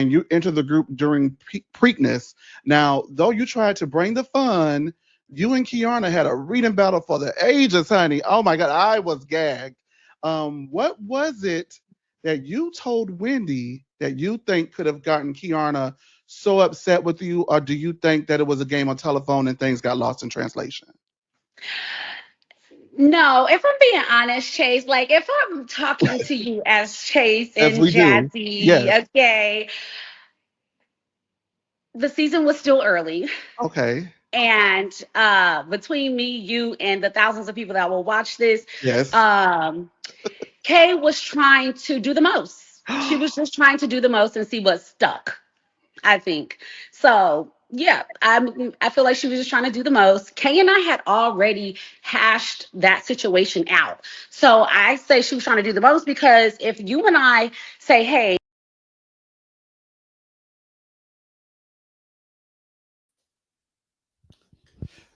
and you entered the group during Preakness. Now, though you tried to bring the fun, you and Kiana had a reading battle for the ages, honey. Oh my God, I was gagged. What was it that you told Wendy that you think could have gotten Kiana so upset with you, or do you think that it was a game of telephone and things got lost in translation? No, if I'm being honest, Chase, like if I'm talking to you as Chase As and we do. Jazzy, Yes. okay, the season was still early. Okay. And between me, you, and the thousands of people that will watch this, Yes. um, Kay was trying to do the most. She was just trying to do the most and see what stuck, I think. So yeah, I feel like she was just trying to do the most. Kay and I had already hashed that situation out. So I say she was trying to do the most because if you and I say, hey,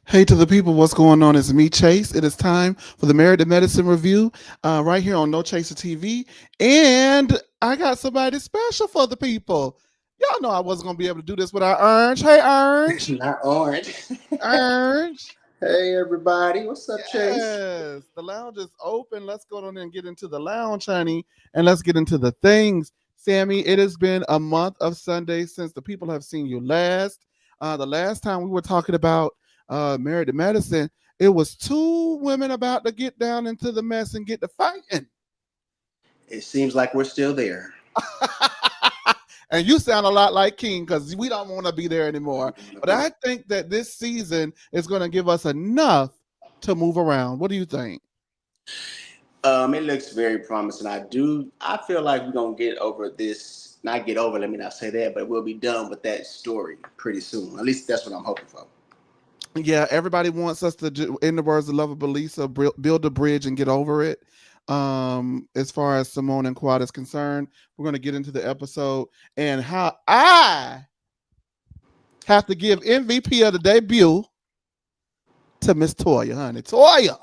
Hey to the people, what's going on? It's me, Chase. It is time for the Married to Medicine review right here on No Chaser TV. And I got somebody special for the people. Y'all know I wasn't going to be able to do this without Orange. Hey, Orange. Not orange. Orange. Hey everybody, what's up, Chase? Yes, the lounge is open. Let's go on and get into the lounge, honey, and let's get into the things. Sammy, it has been a month of Sundays since the people have seen you last. The last time we were talking about Married to Medicine, it was two women about to get down into the mess and get to fighting. It seems like we're still there. And you sound a lot like King because we don't want to be there anymore. I don't want to But be I there. think that this season is going to give us enough to move around. What do you think? It looks very promising. I feel like we're gonna get over this. Not get over. Let me not say that, but we'll be done with that story pretty soon. At least that's what I'm hoping for. Yeah, everybody wants us to do, in the words of Lovable Lisa, build a bridge and get over it. As far as Simone and Quad is concerned, we're going to get into the episode and how I have to give MVP of the debut to Miss Toya, honey. Toya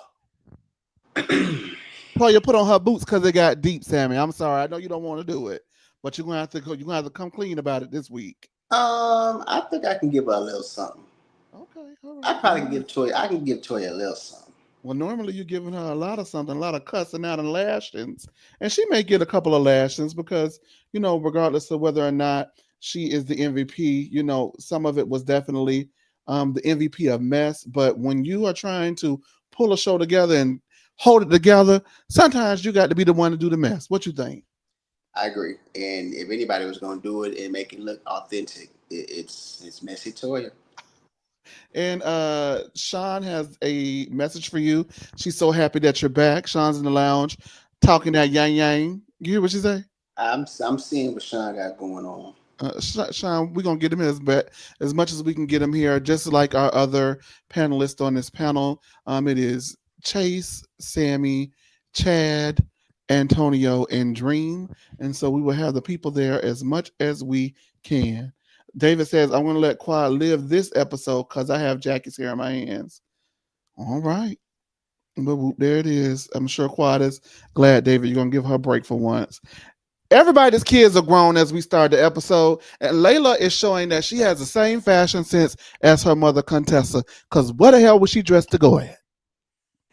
put on her boots because they got deep, Sammy. I'm sorry, I know you don't want to do it, but you're gonna have to go. You're gonna have to come clean about it this week. I think I can give her a little something. Okay, all I right. probably can give Toya. I can give Toya a little something. Well, normally you're giving her a lot of something, a lot of cussing out and lashings. And she may get a couple of lashings because, regardless of whether or not she is the MVP, some of it was definitely the MVP of mess. But when you are trying to pull a show together and hold it together, sometimes you got to be the one to do the mess. What you think? I agree. And if anybody was gonna do it and make it look authentic, it's Messy Toya. And Sean has a message for you. She's so happy that you're back. Sean's in the lounge talking that yang yang. You hear what she say? I'm seeing what Sean got going on. Sean, we're gonna get him as much as we can get him here, just like our other panelists on this panel. It is Chase, Sammy, Chad, Antonio, and Dream, and so we will have the people there as much as we can. David says, "I'm gonna let Quad live this episode because I have Jackie's hair in my hands." All right, but there it is. I'm sure Quad is glad, David. You're gonna give her a break for once. Everybody's kids are grown as we start the episode, and Layla is showing that she has the same fashion sense as her mother Contessa. Cause what the hell was she dressed to go at?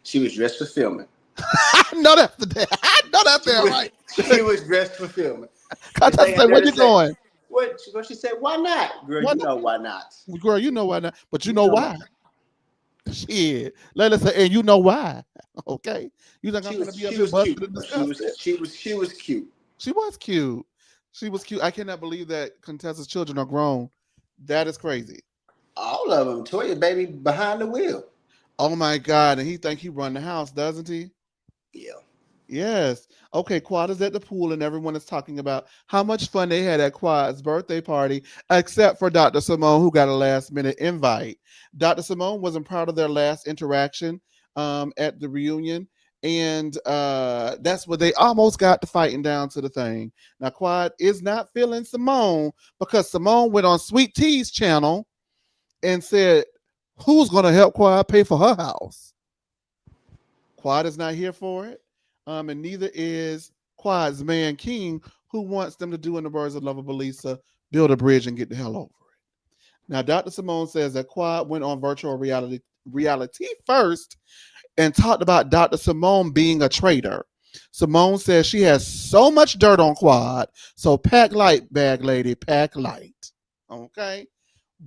She was dressed for filming. I know that's I know that's She damn was, right. she was dressed for filming. This Contessa thing said, had "Where there to you say, going? what she said, why not? Girl, Why you not? know why not. Girl, you know why not? But you You know know why why? Shit." Layla said, "And you know why? Okay. You think I'm gonna be up she here was cute busted and though. She was disgusted?" she was cute. She was cute. She was cute. I cannot believe that Contessa's children are grown. That is crazy. All of them. Toya baby behind the wheel. Oh my God. And he think he run the house, doesn't he? Yeah. Yes. Okay, Quad is at the pool and everyone is talking about how much fun they had at Quad's birthday party, except for Dr. Simone, who got a last minute invite. Dr. Simone wasn't proud of their last interaction at the reunion. And that's where they almost got to fighting down to the thing. Now, Quad is not feeling Simone because Simone went on Sweet Tea's channel and said, "Who's going to help Quad pay for her house?" Quad is not here for it. And neither is Quad's man King, who wants them to do, in the words of Lovable Lisa, build a bridge and get the hell over it. Now, Dr. Simone says that Quad went on virtual reality first and talked about Dr. Simone being a traitor. Simone says she has so much dirt on Quad, so pack light, bag lady, pack light. Okay.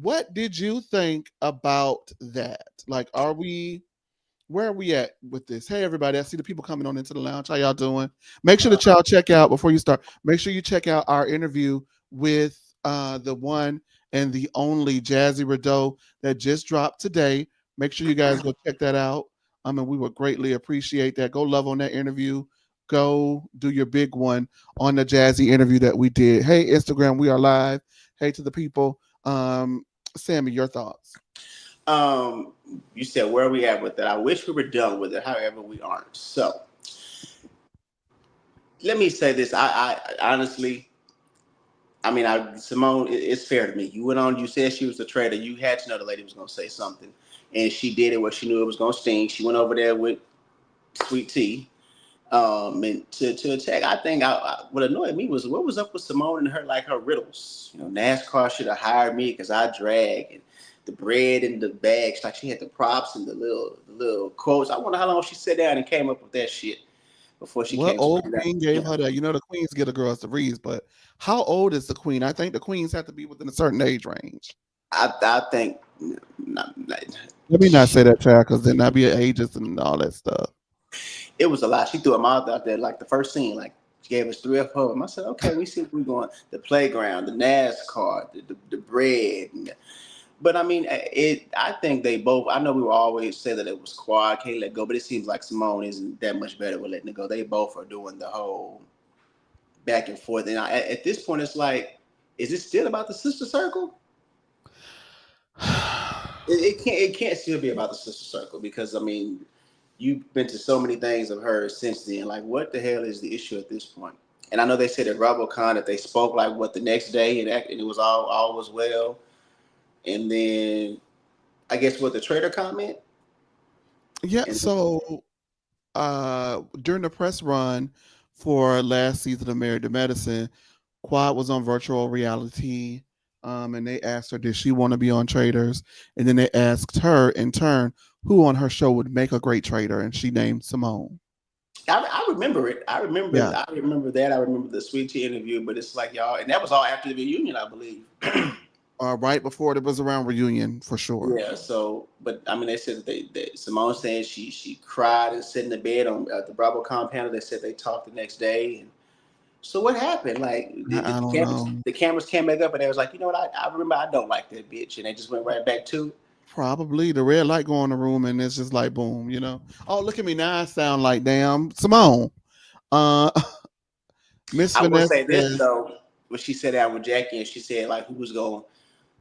What did you think about that? Like, where are we at with this? Hey, everybody, I see the people coming on into the lounge. How y'all doing? Make sure that y'all check out before you start. Make sure you check out our interview with the one and the only Jazzy Rideau that just dropped today. Make sure you guys go check that out. And we would greatly appreciate that. Go love on that interview. Go do your big one on the Jazzy interview that we did. Hey, Instagram, we are live. Hey to the people. Sammy, your thoughts. Um, you said where are we at with it? I wish we were done with it. However, we aren't. So let me say this. I honestly, I mean, Simone, it's fair to me. You went on. You said she was a traitor. You had to know the lady was going to say something, and she did it where she knew it was going to sting. She went over there with sweet tea. And to attack, I think what annoyed me was what was up with Simone and her like her riddles. You know, NASCAR should have hired me because I drag and the bread and the bags. Like she had the props and the little quotes. I wonder how long she sat down and came up with that shit before she What came old screaming queen out. gave her that? You know the queens get the girls the reads, but how old is the queen? I think the queens have to be within a certain age range. I think not, Let me not say that, child, because then I'd be ages and all that stuff. it was a lot. She threw them out there like the first scene, like she gave us three or four of them. I said, okay, we see where we're going. The playground, the NASCAR, the bread. But I mean, it. I think they both. I know we will always say that it was Quad can't let go, but it seems like Simone isn't that much better with letting it go. They both are doing the whole back and forth, and at this point, it's like, is it still about the sister circle? It can't still be about the sister circle because I mean, you've been to so many things of hers since then. Like, what the hell is the issue at this point? And I know they said at RoboCon that they spoke like what the next day, and it was all was well. And then I guess what the trader comment, Yeah, and so during the press run for last season of Married to Medicine, Quad was on virtual reality. And they asked her, did she want to be on Traders? And then they asked her in turn who on her show would make a great trader, and she named Simone. I remember it. I remember. Yeah, I remember that. I remember the Sweet Tea interview. But it's like y'all, and that was all after the reunion, I believe. right before it was around reunion for sure. Yeah. So, but I mean, they said that Simone said she cried and sat in the bed on the BravoCon panel. They said they talked the next day. And so what happened? Like, did I the don't cameras know. the cameras came back up and they was like, you know what? I remember I don't like that bitch, and they just went right back to it. Probably the red light go in the room and it's just like boom. Oh, look at me now. I sound like damn Simone. Uh Miss I will Vanessa say this says, though, when she sat down with Jackie and she said like who was going to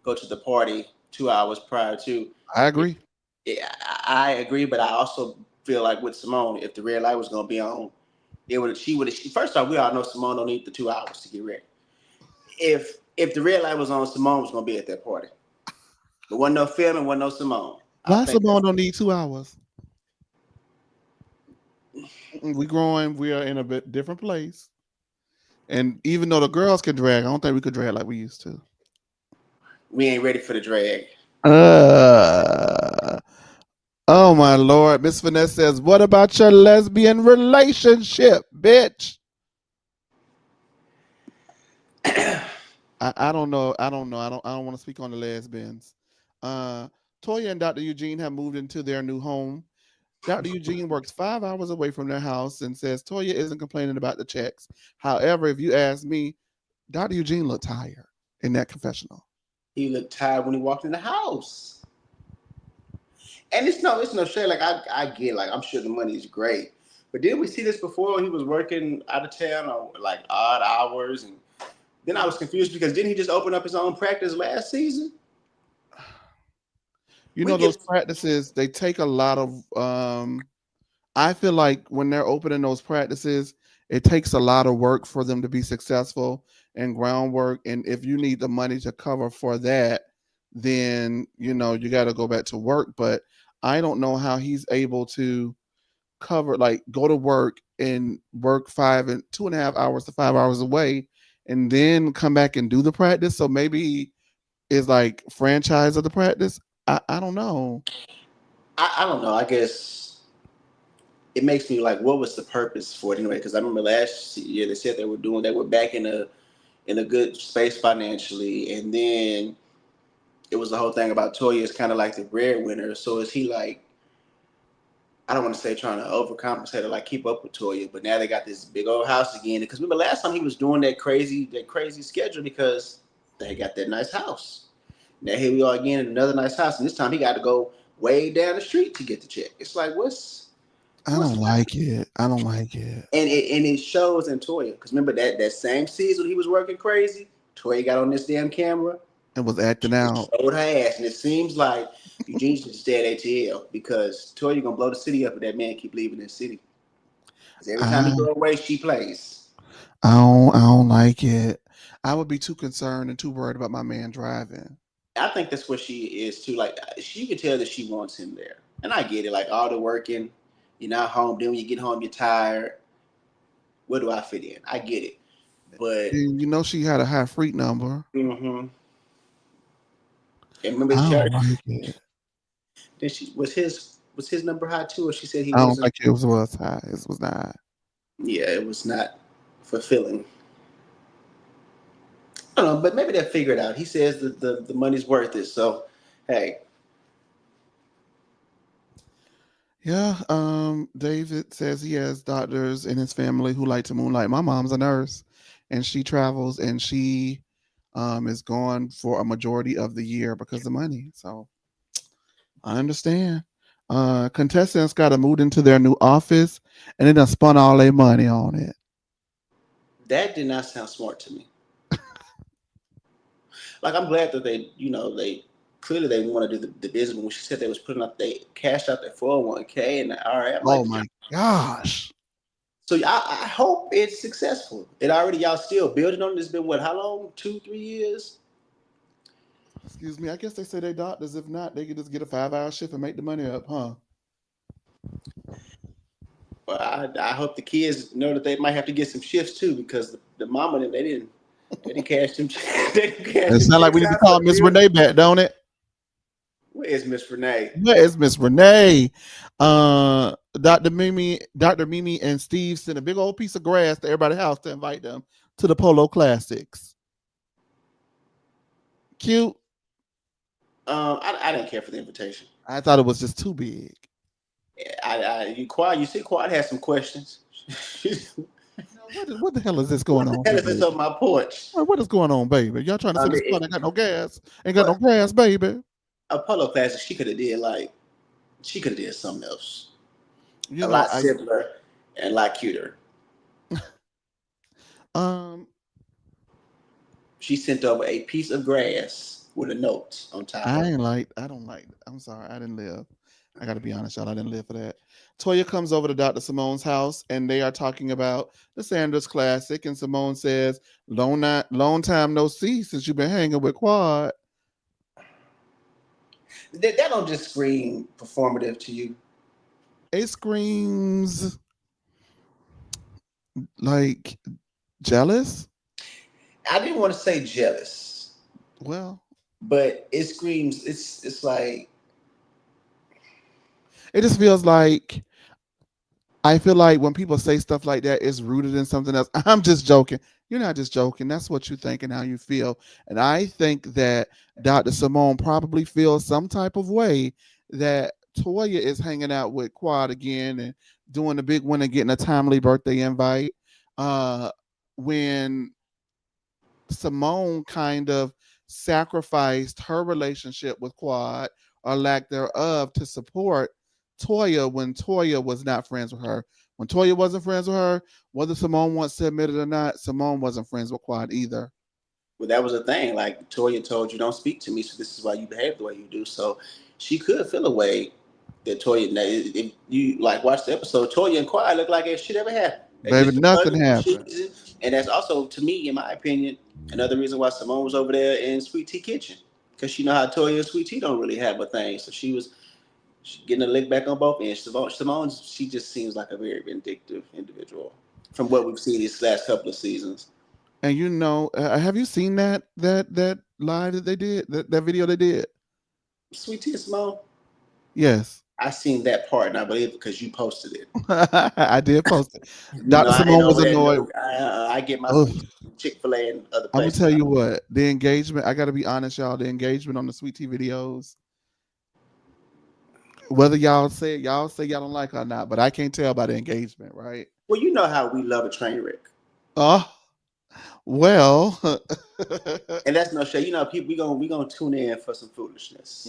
go to the party 2 hours prior to. I It, agree. I agree, but I also feel like with Simone, if the red light was going to be on, it would she would. First off, we all know Simone don't need the 2 hours to get ready. If the red light was on, Simone was going to be at that party. But wasn't no filming, wasn't no Simone. I Why think that's Simone don't need 2 hours? We growing, we are in a bit different place. And even though the girls can drag, I don't think we could drag like we used to. we ain't ready for the drag. Uh oh my lord. Miss Vanessa says, what about your lesbian relationship, bitch? I don't know. I don't know. I don't want to speak on the lesbians. Uh Toya and Dr. Eugene have moved into their new home. Dr. Eugene works 5 hours away from their house and says Toya isn't complaining about the checks. However, if you ask me, Dr. Eugene looked tired in that confessional. He looked tired when he walked in the house. And it's no shade. Like I get like I'm sure the money is great. But didn't we see this before? He was working out of town or like odd hours, and then I was confused because didn't he just open up his own practice last season? You We know, those get practices, they take a lot of I feel like when they're opening those practices, it takes a lot of work for them to be successful and groundwork. And if you need the money to cover for that, then you got to go back to work. But I don't know how he's able to cover, like, go to work and work 2.5 hours to 5 hours away and then come back and do the practice. So maybe it's like franchise of the practice. I don't know. I don't know. I guess it makes me like, what was the purpose for it anyway? Because I remember last year they said they were back in a good space financially, and then it was the whole thing about Toya is kind of like the breadwinner. So is he like? I don't want to say trying to overcompensate or like keep up with Toya, but now they got this big old house again. Because remember last time he was doing that crazy schedule because they got that nice house. Now here we are again in another nice house, and this time he got to go way down the street to get the check. It's like I what's don't like it. I don't like it. and it shows in Toya because remember that same season he was working crazy. Toya got on this damn camera, It was acting out. showed her ass, and it seems like Eugene should stay at ATL because Toya gonna blow the city up if that man keep leaving this city. Because every time he I go away, she plays. I don't like it. I would be too concerned and too worried about my man driving. I think that's what she is too. Like she can tell that she wants him there, and I get it. Like all the working, you're not home. Then when you get home, you're tired. Where do I fit in? I get it, but And you know she had a high freak number. mm-hmm. And remember I his don't church. like it. Then she was his number high too, or she said he I don't wasn't. think it was high. It was not. Yeah, it was not fulfilling. I don't know, but maybe they'll figure it out. He says that the money's worth it. So, hey, Yeah, David says he has doctors in his family who like to moonlight. My mom's a nurse and she travels and she is gone for a majority of the year because of money. So I understand. Contestants got to move into their new office and they done spun all their money on it. that did not sound smart to me. Like I'm glad that they clearly they want to do the business. But when she said they was putting up, they cashed out their 401k and the IRA. I'm Oh like, my gosh. so I hope it's successful. It already y'all still building on it. It's been what? How long? 2, 3 years? Excuse me. I guess they say they doctors. If not, they could just get a 5 hour shift and make the money up, huh? Well, I hope the kids know that they might have to get some shifts too because the mama and they didn't cash them they didn't cash It them sounds like we checks need to out for call the Miss bill. Renee back, don't it? Where is Miss Renee? Where is Miss Renee? Dr. Mimi and Steve sent a big old piece of grass to everybody's house to invite them to the Polo Classics. Cute. I didn't care for the invitation. I thought it was just too big. You see, Quad has some questions. What the hell is this going What the on hell here, is this baby? on my porch? What is going on, baby? Y'all trying to I say mean, this car ain't got no gas, ain't got no what grass, baby? Apollo Classic? She could have did something else, You a know, lot simpler and a lot cuter. um She sent over a piece of grass with a note on top of it. I don't like. I'm sorry, I didn't live. I got to be honest, y'all. I didn't live for that. Toya comes over to Dr. Simone's house, and they are talking about the Sanders Classic. And Simone says, long time no see since you've been hanging with Quad." That don't just scream performative to you. It screams like jealous. I didn't want to say jealous, Well, but it screams. It's like it just feels like I feel like when people say stuff like that, it's rooted in something else. I'm just joking. You're not just joking. That's what you think and how you feel. And I think that Dr. Simone probably feels some type of way that Toya is hanging out with Quad again and doing the big one and getting a timely birthday invite. Uh, when Simone kind of sacrificed her relationship with Quad or lack thereof to support Toya when Toya was not friends with her. When Toya wasn't friends with her, whether Simone wants to admit it or not, Simone wasn't friends with Quad either. well, that was the thing. Like Toya told you, don't speak to me, so this is why you behave the way you do. So she could feel a way that Toya. Now, if you like watch the episode, Toya and Quiet look like if shit ever happened. They Baby, just nothing happened. and that's also to me, in my opinion, another reason why Simone was over there in Sweet Tea Kitchen because she know how Toya and Sweet Tea don't really have a thing. So she getting a lick back on both ends. Simone, she just seems like a very vindictive individual from what we've seen these last couple of seasons. And have you seen that live that they did, that video they did? Sweet Tea and Simone. Yes. I seen that part, and I believe because you posted it. I did post it. You know, Dr. I ain't Simone was over there. annoyed. No, I get my Oh, Sweet Tea from Chick-fil-A and other I'm gonna places. tell you what, the engagement, I gotta be honest, y'all, the engagement on the Sweet Tea videos, whether y'all say y'all don't like it or not, but I can't tell by the engagement, right? Well, you know how we love a train wreck, Oh, well, and that's no shade. You know, people we gonna tune in for some foolishness.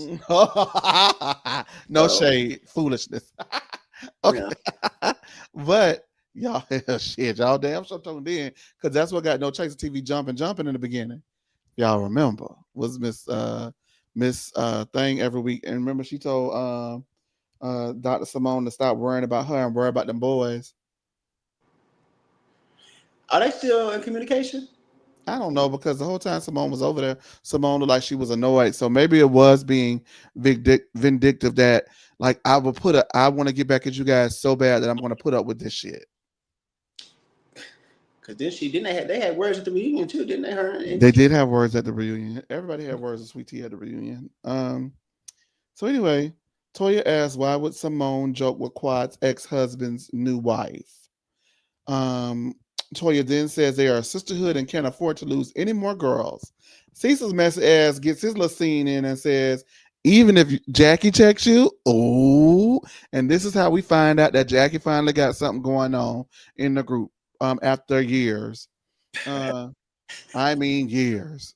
no So shade, foolishness. Okay. yeah, But y'all, shit, y'all damn sure tuned in because that's what got No Chaser TV jumping in the beginning. Y'all remember was Miss Thing every week, and remember she told Dr. Simone to stop worrying about her and worry about them boys. are they still in communication? I don't know because the whole time Simone was over there, Simone looked like she was annoyed. So maybe it was being vindictive that like I want to get back at you guys so bad that I'm going to put up with this shit. Because then she didn't they had words at the reunion too, didn't they? Her and They did have words at the reunion. Everybody had words of Sweet Tea at the reunion. So anyway, Toya asked, why would Simone joke with Quad's ex-husband's new wife? Um, Toya then says they are a sisterhood and can't afford to lose any more girls. Cecil's messy ass gets his little scene in and says, even if Jackie checks you, oh, and this is how we find out that Jackie finally got something going on in the group after years. Uh, I mean years.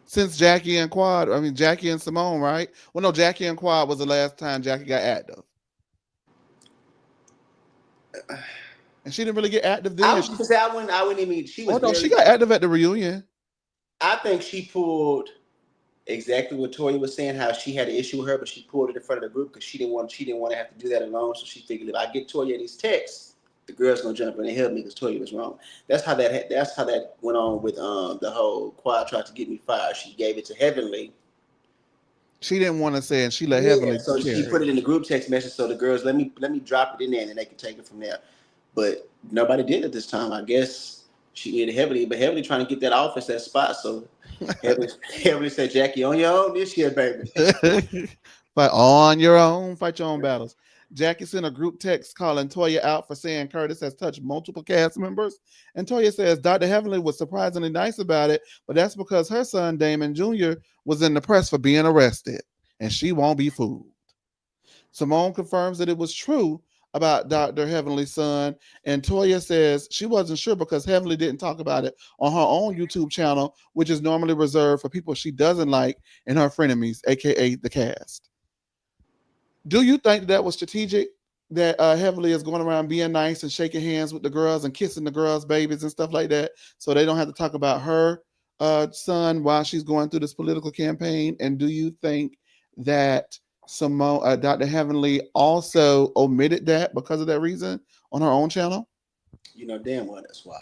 Since Jackie and Quad, I mean Jackie and Simone, right? Well, no, Jackie and Quad was the last time Jackie got active, and she didn't really get active I then. was because I wouldn't even. She Oh was no, she very. got active at the reunion. I think she pulled exactly what Toya was saying. How she had an issue with her, but she pulled it in front of the group because she didn't want to have to do that alone. So she figured if I get Toya these texts, the girls gonna jump in and help me because Toya was wrong. That's how that went on with the whole Quad tried to get me fired. She gave it to Heavenly. She didn't want to say, and she let Yeah, Heavenly so she carry put it. it in the group text message. So the girls let me drop it in there and then they can take it from there. But nobody did it this time. I guess she needed Heavenly, but Heavenly trying to get that office, that spot. So Heavenly, Heavenly said, Jackie, on your own this year, baby. But on your own, fight your own battles. Jackie sent a group text calling Toya out for saying Curtis has touched multiple cast members. And Toya says Dr. Heavenly was surprisingly nice about it, but that's because her son, Damon Jr., was in the press for being arrested. And she won't be fooled. Simone confirms that it was true about Dr. Heavenly's son, and Toya says she wasn't sure because Heavenly didn't talk about it on her own YouTube channel, which is normally reserved for people she doesn't like and her frenemies, aka the cast. Do you think that was strategic? That Heavenly is going around being nice and shaking hands with the girls and kissing the girls' babies and stuff like that, so they don't have to talk about her son while she's going through this political campaign. And do you think that Dr. Heavenly also omitted that because of that reason on her own channel? You know damn well that's why.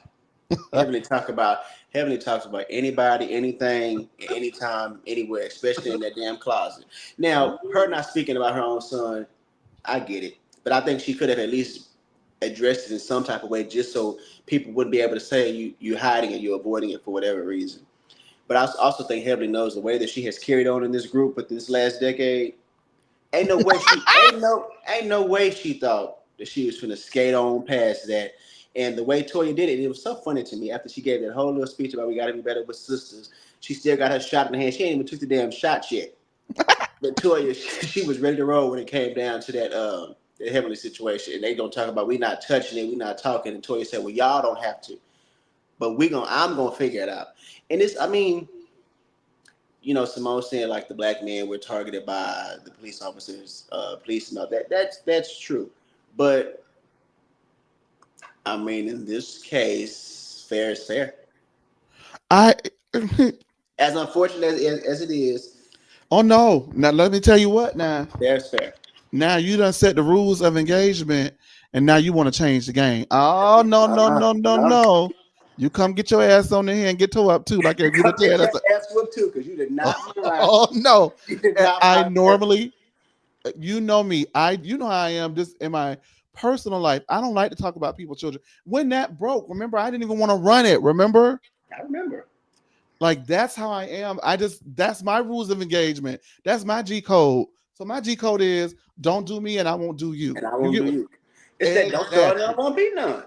Heavenly talk about Heavenly talks about anybody, anything, anytime, anywhere, especially in that damn closet. Now, her not speaking about her own son, I get it, but I think she could have at least addressed it in some type of way, just so people wouldn't be able to say you're hiding it, you're avoiding it for whatever reason. But I also think Heavenly knows the way that she has carried on in this group with this last decade. Ain't no way she thought that she was gonna skate on past that. And the way Toya did it, it was so funny to me. After she gave that whole little speech about we gotta be better with sisters, she still got her shot in the hand. She ain't even took the damn shot yet. But Toya, she was ready to roll when it came down to that Heavenly situation. And they gonna talk about we not touching it, we not talking. And Toya said, well, y'all don't have to, but I'm gonna figure it out. And it's, I mean, Simone saying like the black men were targeted by the police officers, police and all that. That's true, but I mean, in this case, fair is fair. I As unfortunate as it is, oh no. Now let me tell you what now. fair is fair. Now you done set the rules of engagement, and now you want to change the game. Oh no, no, no, no, No. no! You come get your ass on in here and get toe up too, like if you done Come get tear your us. ass whooped too, because you did not mind. Oh no! You did And not I mind. normally, you know me. You know how I am. Just in my personal life. I don't like to talk about people's children. When that broke, remember, I didn't even want to run it. Remember? I remember. Like that's how I am. That's my rules of engagement. That's my G code. So my G code is don't do me and I won't do And you. I You won't get do what? you. It's that don't start, there Exactly. won't be none.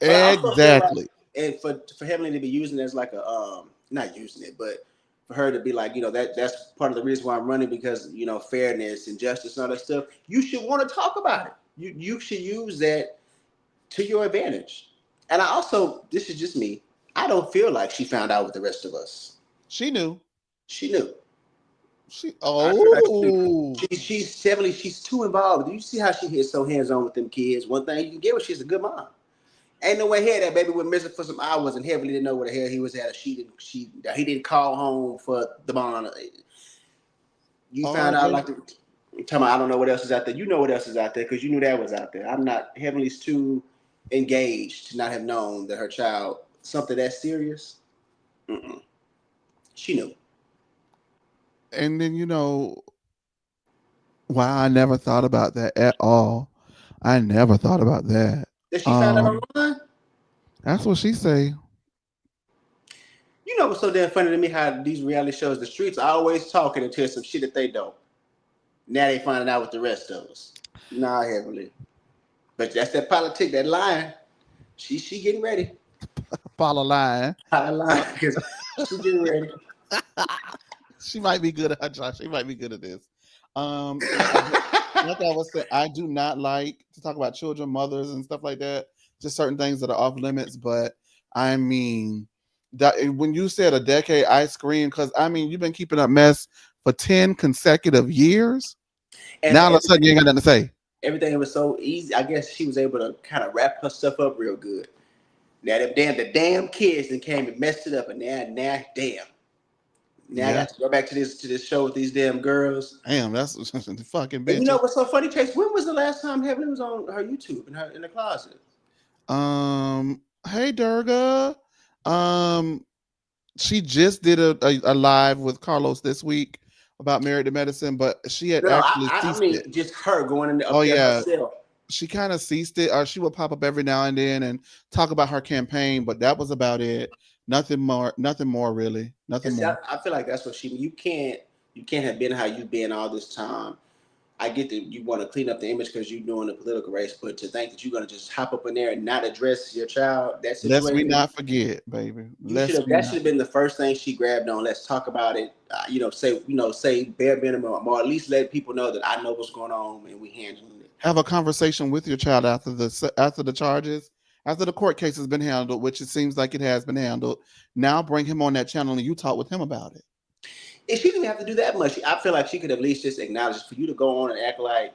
But I also feel like, Exactly. and for Heavenly to be using it as like a not using it, but for her to be like, that's part of the reason why I'm running, because fairness and justice and all that stuff. You should want to talk about it. You should use that to your advantage. And I also, this is just me. I don't feel like she found out with the rest of us. She knew. She knew. She I feel like she knew. oh She's too involved. Do you see how she hits so hands on with them kids? One thing you can give her, she's a good mom. Ain't no way here that baby was missing for some hours and heavily didn't know where the hell he was at. He didn't call home for the bond. You found out baby. like talking about, I don't know what else is out there. You know what else is out there because you knew that was out there. I'm not Heavenly's too engaged to not have known that her child something that serious. Mm-mm. She knew. And then wow, I never thought about that at all. I never thought about that. That she found out Um, online. that's what she say. You know what's so damn funny to me? How these reality shows, the streets are always talking until some shit that they don't. Now they finding out with the rest of us. Nah, Heavenly. But that's that politic, that line. She getting ready. Follow line. I line because she getting ready. She might be good at her job. She might be good at this. Yeah, like I was saying, I do not like to talk about children, mothers, and stuff like that. Just certain things that are off limits. But I mean, that when you said a decade, I screamed because I mean you've been keeping up mess for 10 consecutive years. And Now all of a sudden you ain't got nothing to say. everything was so easy. I guess she was able to kind of wrap her stuff up real good. Now the damn kids that came and messed it up, and now damn. Now I Yeah, got to go back to this show with these damn girls. damn, that's fucking And you know bitches. what's so funny, Chase? When was the last time Heavenly was on her YouTube in the closet? Hey Durga. Um, she just did a live with Carlos this week about Married to Medicine, but she had No, actually I ceased mean it. just her going in Oh up there yeah, herself. she kind of ceased it, or she would pop up every now and then and talk about her campaign, but that was about it. Nothing more. Nothing more really. Nothing And see, more. I feel like that's what you can't have been how you've been all this time. I get that you want to clean up the image because you're doing a political race, but to think that you're gonna just hop up in there and not address your child, that Lest we situation, not forget, baby. you should Lest have. we That not. should have been the first thing she grabbed on. Let's talk about it. Say bare minimum, or at least let people know that I know what's going on and we handling it. Have a conversation with your child after the charges, after the court case has been handled, which it seems like it has been handled. Now bring him on that channel and you talk with him about it. And she didn't have to do that much. I feel like she could at least just acknowledge it. For you to go on and act like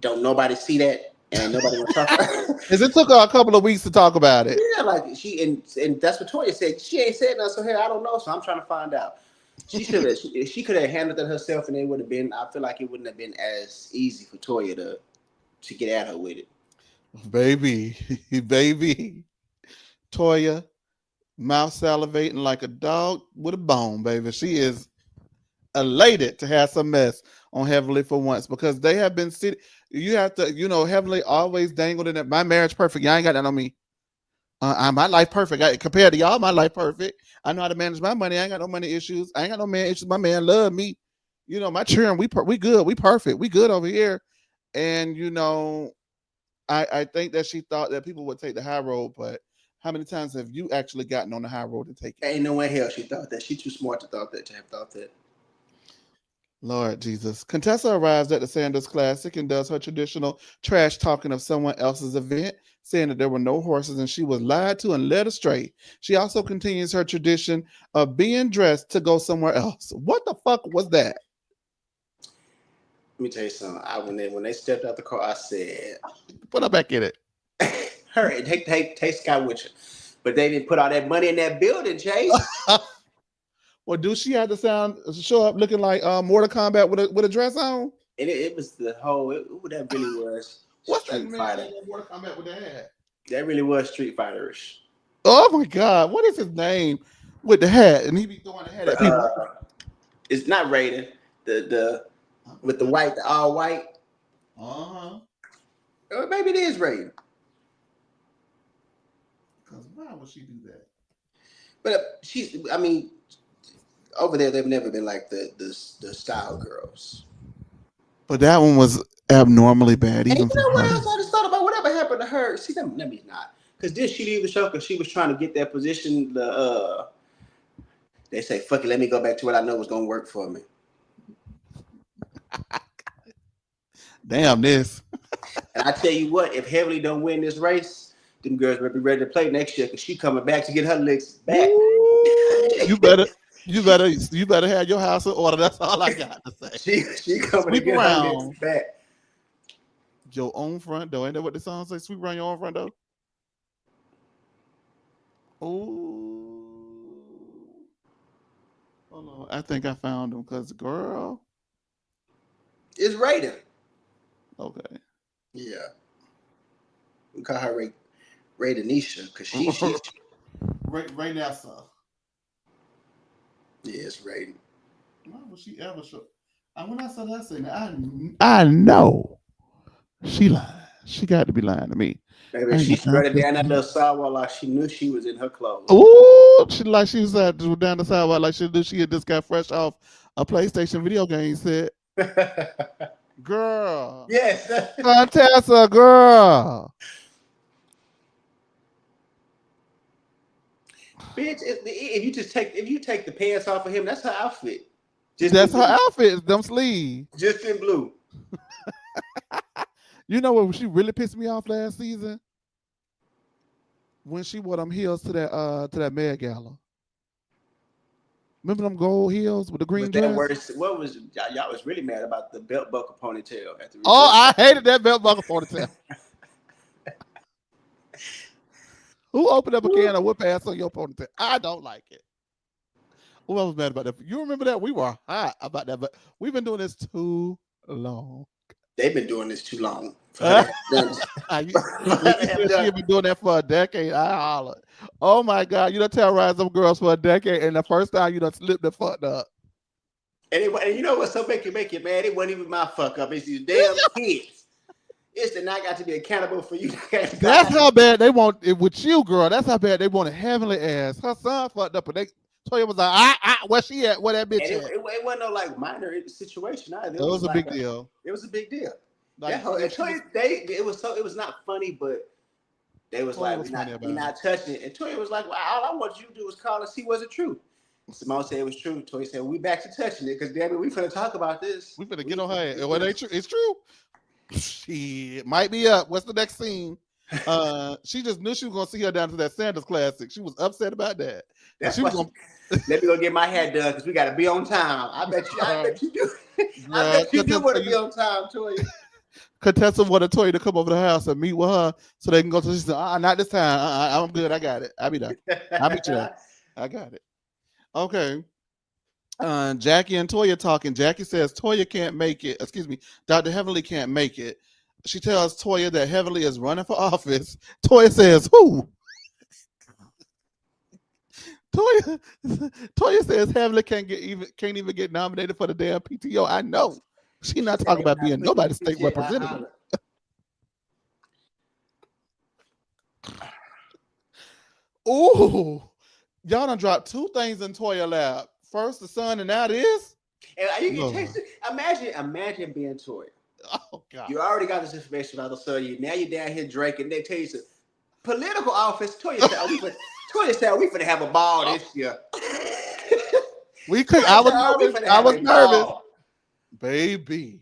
don't nobody see that and ain't nobody gonna talk about it. Because it took her a couple of weeks to talk about it. Yeah, like and that's what Toya said. She ain't said nothing, so hey, I don't know, so I'm trying to find out. She could have handled it herself, and it would have been. I feel like it wouldn't have been as easy for Toya to get at her with it. Baby, baby. Toya, mouth salivating like a dog with a bone, baby. She is elated to have some mess on Heavenly for once because they have been sitting. You have to, Heavenly always dangled in it. My marriage perfect. Y'all ain't got that on me. My life perfect. Compared to y'all, my life perfect. I know how to manage my money. I ain't got no money issues. I ain't got no man issues. My man love me. My children, we good. We perfect. We good over here. And I think that she thought that people would take the high road, but how many times have you actually gotten on the high road and taken it? Ain't no way hell she thought that. She too smart to have thought that. Lord Jesus. Contessa arrives at the Sanders Classic and does her traditional trash talking of someone else's event, saying that there were no horses and she was lied to and led astray. She also continues her tradition of being dressed to go somewhere else. What the fuck was that? Let me tell you something. When they stepped out the car, I said, Put her back in it. "Hurry, take Scott with you." But they didn't put all that money in that building, Chase. Well, do she have to show up looking like Mortal Kombat with a dress on? And it was the whole. That really was What's that Street man Fighter. name in Mortal Kombat with the hat? That really was Street Fighterish. Oh my God, what is his name with the hat? And he be throwing the hat at people. It's not Raiden. The I with the forgot. white, the all white. Uh-huh. Or maybe it is rating. Because why would she do that? But she's. I mean, over there they've never been like the style girls. But that one was abnormally bad, And you even for know what her. else I just thought about? Whatever happened to her? See, let me not. Because did she leave the show because she was trying to get that position? They say, "Fuck it, let me go back to what I know was gonna work for me." Damn this. And I tell you what, if Heavenly don't win this race, them girls will be ready to play next year because she coming back to get her licks back. Ooh, you better have your house in order. That's all I got to say. she coming to Sweep get her licks around back. your own front door. Ain't that what the song say? Sweep around your own front door. Oh, hold on. I think I found them because girl. It's Raiden. Okay. Yeah, we call her Raidenisha because she Right now, sir. yeah, it's Raiden. Why would she ever show? And when I saw that scene, I know she lied. She got to be lying to me. Maybe I ain't she got time strutted for down that this. little sidewalk like she knew she was in her clothes. Ooh, she was down the sidewalk like she had just got fresh off a PlayStation video game set. Girl. Yes. Contessa, girl. Bitch, if you take the pants off of him, that's her outfit. Just in That's her blue. outfit, them sleeves. Just in blue. You know what she really pissed me off last season? When she wore them heels to that Met Gala. Remember them gold heels with the Was green that dress? worse? What was y'all was really mad about the belt buckle ponytail at the Oh, resort? I hated that belt buckle ponytail. Who opened up a can of whip ass on your ponytail? I don't like it. Who else was mad about that? You remember that? We were hot about that, but we've been doing this too long. They've been doing this too long for her to Uh, have done. when she said she had been doing that for a decade, I hollered. Oh my God, you done terrorized them girls for a decade, and the first time you done slipped the fuck up. And you know what's so make you mad? It wasn't even my fuck up. It's these damn kids. It's that I got to be accountable for you. That's how bad they want it with you, girl. That's how bad they wanted Heavenly ass. Her son fucked up, and they Toya was like, where she at? Where that bitch And at? it wasn't no like minor situation either. It was a big deal. It was a big deal. Like That whole if she was, it was not funny, but they was Toya like, was funny about we not touching it. And Toya was like, well, all I want you to do is call and see was it true. Simone said it was true. Toya said, we back to touching it because damn it, we finna talk about this. we finna get on her ass. Well, it ain't true. It's true. She might be up. What's the next scene? She just knew she was gonna see her down to that Sanders Classic. She was upset about that. That's She why was gonna. let me go get my hair done because we gotta be on time. I bet you do. I Girl, bet you do want to be on time, Toya. Contessa wanted Toya to come over to the house and meet with her so they can go to. She said, not this time. I'm good. I got it. I'll be there. I'll meet you there. I got it. Okay. Jackie and Toya talking. Jackie says Toya can't make it. Excuse me, Dr. Heavenly can't make it. She tells Toya that Heavenly is running for office. Toya says, "Who?" Toya, Toya says Heavenly can't even get nominated for the damn PTO. I know. She not talking about being nobody's state representative. Ooh, y'all done dropped two things in Toya lap. First the sun, and now this. And you can Lord. taste it. Imagine being Toya. Oh God. You already got this information about the son. Now you're down here drinking. They tell you some political office. Toya said, we finna have a ball this year. We could. I was nervous. I was nervous. Ball. Baby.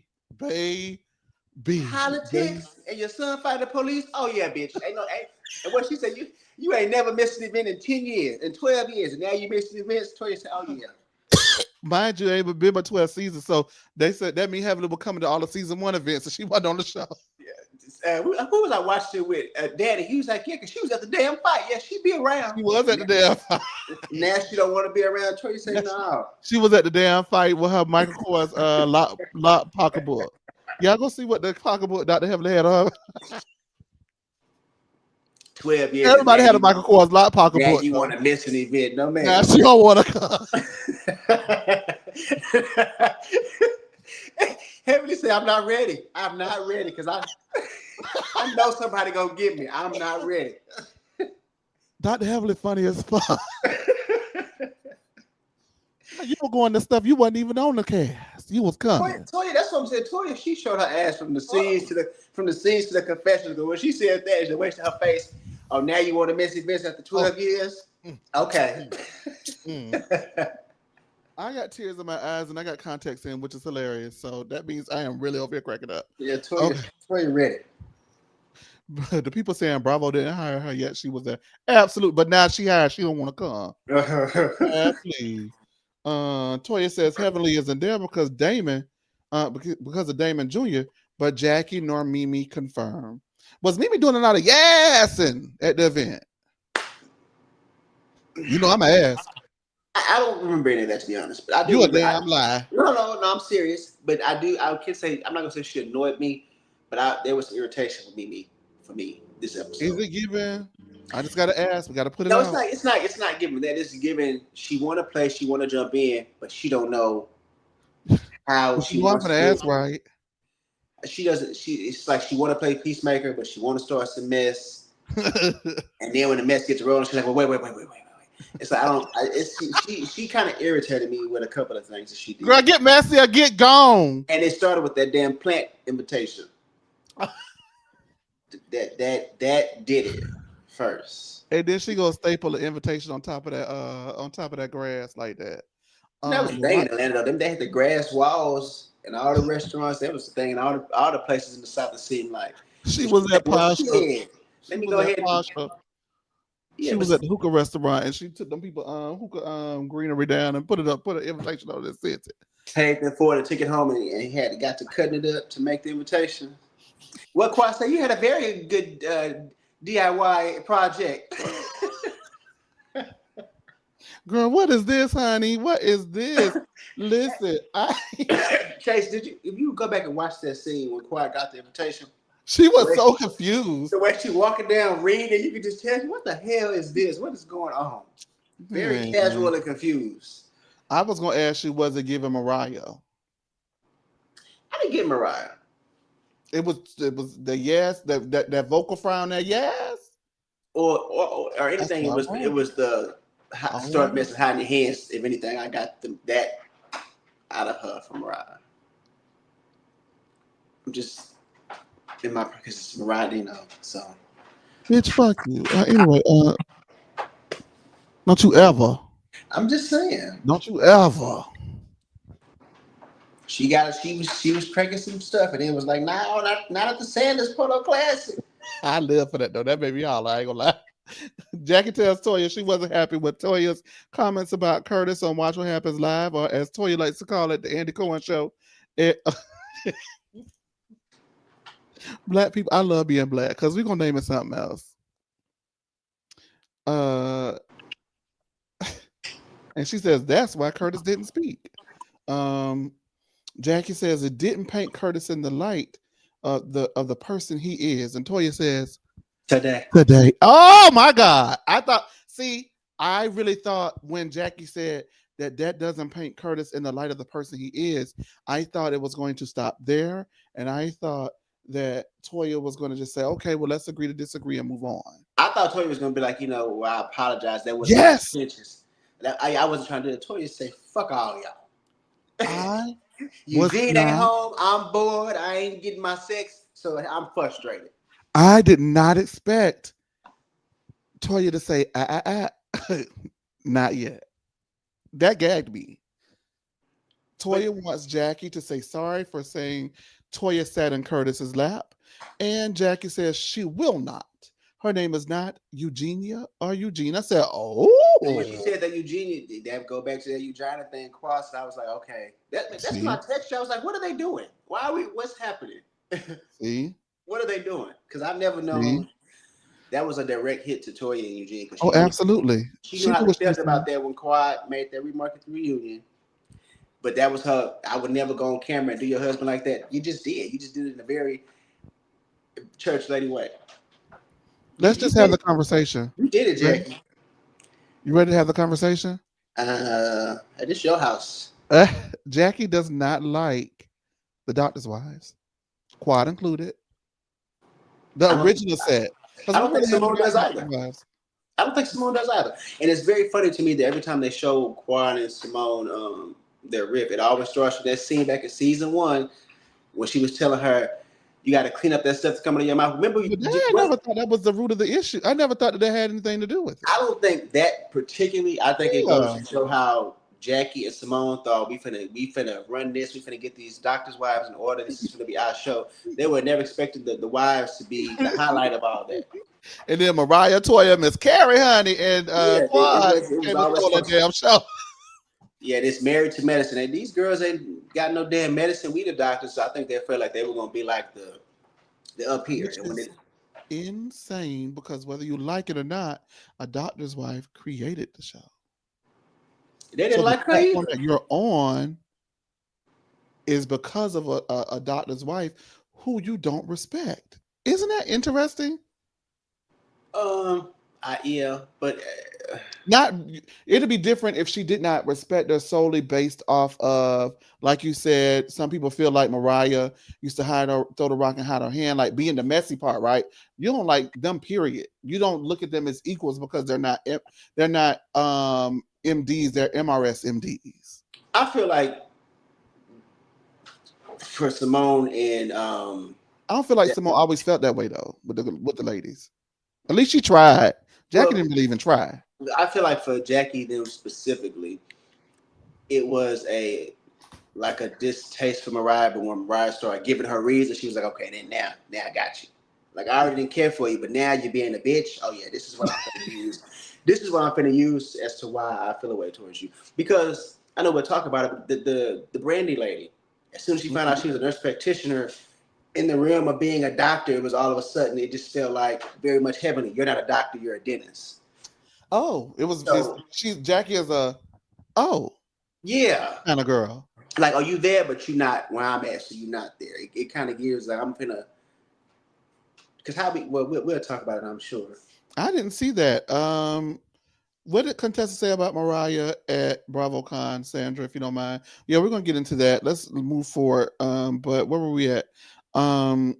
Politics and your son fight the police. Oh yeah, bitch. Ain't. And what she said, you ain't never missed an event in 10 years, in 12 years, and now you missed events. Toya said, oh yeah. Mind you, ain't been but 12 seasons, so they said that mean Heavenly will come to all the season 1 events, so she wasn't on the show. Yeah. Who was I watching it with? Daddy. He was like, yeah, because she was at the damn fight. Yeah, she'd be around. She was at the damn fight. Now she don't want to be around. Toya said, no. She was at the damn fight with her Michael Kors lock pocketbook. Y'all go see what the pocketbook Dr. Heavenly had on her. 12 years. Everybody had a Michael Kors lock pocketbook. Now you want to miss an event. No, man. Now she don't want to come. Heavenly said, I'm not ready. I'm not ready because I know somebody gonna get me. I'm not ready. Dr. Heavily funny as fuck. You were going to stuff you wasn't even on the cast. You was Toya, coming. Toya, that's what I'm saying. Toya, she showed her ass from the scenes to the confessions. But when she said that, she wasted her face. Oh, now you want a messy business after Oh, 12 years? mm, Okay. mm, mm. I got tears in my eyes and I got contacts in, which is hilarious. So that means I am really over here cracking up. Yeah, Okay. Toya ready. The people saying Bravo didn't hire her yet. She was there. Absolute. But now she hired. She don't want to come. Please. Toya says Heavenly isn't there because Damon, because of Damon Jr., but Jackie nor Mimi confirmed. Was Mimi doing a lot of yassing at the event? You know I'm going to ask. I don't remember any of that, to be honest, but I do You a remember. damn lie. No, I'm serious. But I do. I can say I'm not gonna say she annoyed me, but there was some irritation for me this Is episode. it given? I just got to ask. We got to put it No, it's out. not. It's not giving that. It's giving. She want to play. She want to jump in, but she don't know how But you she know I'm wants going to to do ask it. right. She doesn't. It's like she want to play peacemaker, but she want to start some mess. And then when the mess gets rolling, she's like, "Well, wait." It's like I don't. She kind of irritated me with a couple of things that she Girl, did, get messy or get gone. and it started with that damn plant invitation. That did it first. And then she gonna staple the invitation on top of that grass like that. That was the thing in Atlanta though. Them they had the grass walls and all the restaurants. That was the thing, and all the places in the South it seemed like. She So she was was like, at "Well, Pasha. shit. She Let me was go at ahead and Pasha. yeah." She But was at the hookah restaurant and she took them people hookah greenery down and put an invitation on that said it. paid them for it and took it home, and he had got to cutting it up to make the invitation. Well, Quad say you had a very good DIY project. Girl, what is this, honey? What is this? Listen, I Chase, did you? If you go back and watch that scene when Quad got the invitation, she the was way so confused. the way she walking down reading, you could just tell what the hell is this? What is going on? Very Man, casual and confused. I was gonna ask you, was it giving Mariah? I didn't get Mariah. It was the yes, that vocal fry on that yes. Or That's anything. what I It want. was the All I start want. messing hiding your hands. If anything, I got that out of her from Mariah. I'm just in my because it's Mariah, So Bitch, fuck you. Anyway, don't you ever, I'm just saying. don't you ever. She was cracking some stuff, and it was like, no, not at the Sanders Polo Classic. I live for that though. That made me holler. I ain't gonna lie. Jackie tells Toya she wasn't happy with Toya's comments about Curtis on Watch What Happens Live, or as Toya likes to call it, the Andy Cohen Show. It, black people, I love being black because we're gonna name it something else. Uh, and she says that's why Curtis didn't speak. Um, Jackie says it didn't paint Curtis in the light of the person he is, and Toya says Today. today. Oh my God! I thought. See, I really thought when Jackie said that doesn't paint Curtis in the light of the person he is, I thought it was going to stop there, and I thought that Toya was going to just say, "Okay, well, let's agree to disagree and move on." I thought Toya was gonna be like, well, I apologize. That wasn't my Yes, intentions. I wasn't trying to do it. Toya say, fuck all y'all. I was Eugene ain't not. home. I'm bored. I ain't getting my sex, so I'm frustrated. I did not expect Toya to say, not yet. That gagged me. But Toya wants Jackie to say sorry for saying Toya sat in Curtis's lap, and Jackie says she will not. Her name is not Eugenia or Eugene. I said, and when she oh, said that Eugenia, that go back to that Eugenia thing crossed, I was like, okay. That's when I see, texted you. I was like, what are they doing? Why are we? What's happening? see, What are they doing? Because I've never see. known that was a direct hit to Toya and Eugene because Oh, absolutely. she knew She how knew they what she was felt about saying. that when Quad made that remark at the reunion. But that was her. I would never go on camera and do your husband like that. You just did. You just did it in a very church lady way. Let's You just did have the it. conversation. You did it, Ready? Jackie. You ready to have the conversation? This your house. Uh, Jackie does not like the doctor's wives, Quad included. The I don't. original set. Because I we don't think really haven't Simone does gotten either. Doctor Wives. I don't think Simone does either. And it's very funny to me that every time they show Quan and Simone their riff, it always starts with that scene back in season one when she was telling her, "You got to clean up that stuff that's coming in your mouth." Remember, But I never thought that was the root of the issue. I never thought that that had anything to do with it. I don't think that particularly. I think it goes Yeah. to show how Jackie and Simone thought we finna run this. We finna get these doctors' wives in order. This is gonna be our show. They were never expecting the wives to be the highlight of all that. And then Mariah Toya, Miss Carrie, honey, and Yeah, it Quad was came and always stole that supposed. damn show. Yeah, this married to medicine. And these girls ain't got no damn medicine. We the doctors, so I think they felt like they were gonna be like the up here. Which And when is it, insane because whether you like it or not, a doctor's wife created the show. they So didn't the like her platform either. that you're on is because of a doctor's wife who you don't respect. Isn't that interesting? Yeah, but Not it'd be different if she did not respect her solely based off of, like you said, some people feel like Mariah used to hide her, throw the rock and hide her hand, like being the messy part, right? You don't like them, period. You don't look at them as equals because they're not MDs, they're MRS MDs. I feel like for Simone and I don't feel like Simone always felt that way though with the ladies. At least she tried. Jackie well, didn't really even try. I feel like for Jackie them specifically, it was a like a distaste for Mariah, but when Mariah started giving her reasons, she was like, okay, then now I got you. Like I already didn't care for you, but now you're being a bitch. Oh yeah, this is what I'm gonna use. This is what I'm gonna use as to why I feel a way towards you. Because I know we'll talk about it, but the Brandy lady, as soon as she found out Mhm. she was a nurse practitioner in the realm of being a doctor, it was all of a sudden it just felt like very much heavenly. You're not a doctor, you're a dentist. Oh, it's So she's Jackie is a oh yeah. kind of girl. Like, are you there? But you're not where I'm at, so you're not there. It kind of gives like I'm finna because how we'll talk about it. I'm sure. I didn't see that. What did Contessa say about Mariah at BravoCon, Sandra, if you don't mind? Yeah, we're gonna get into that. Let's move forward. But where were we at? Um,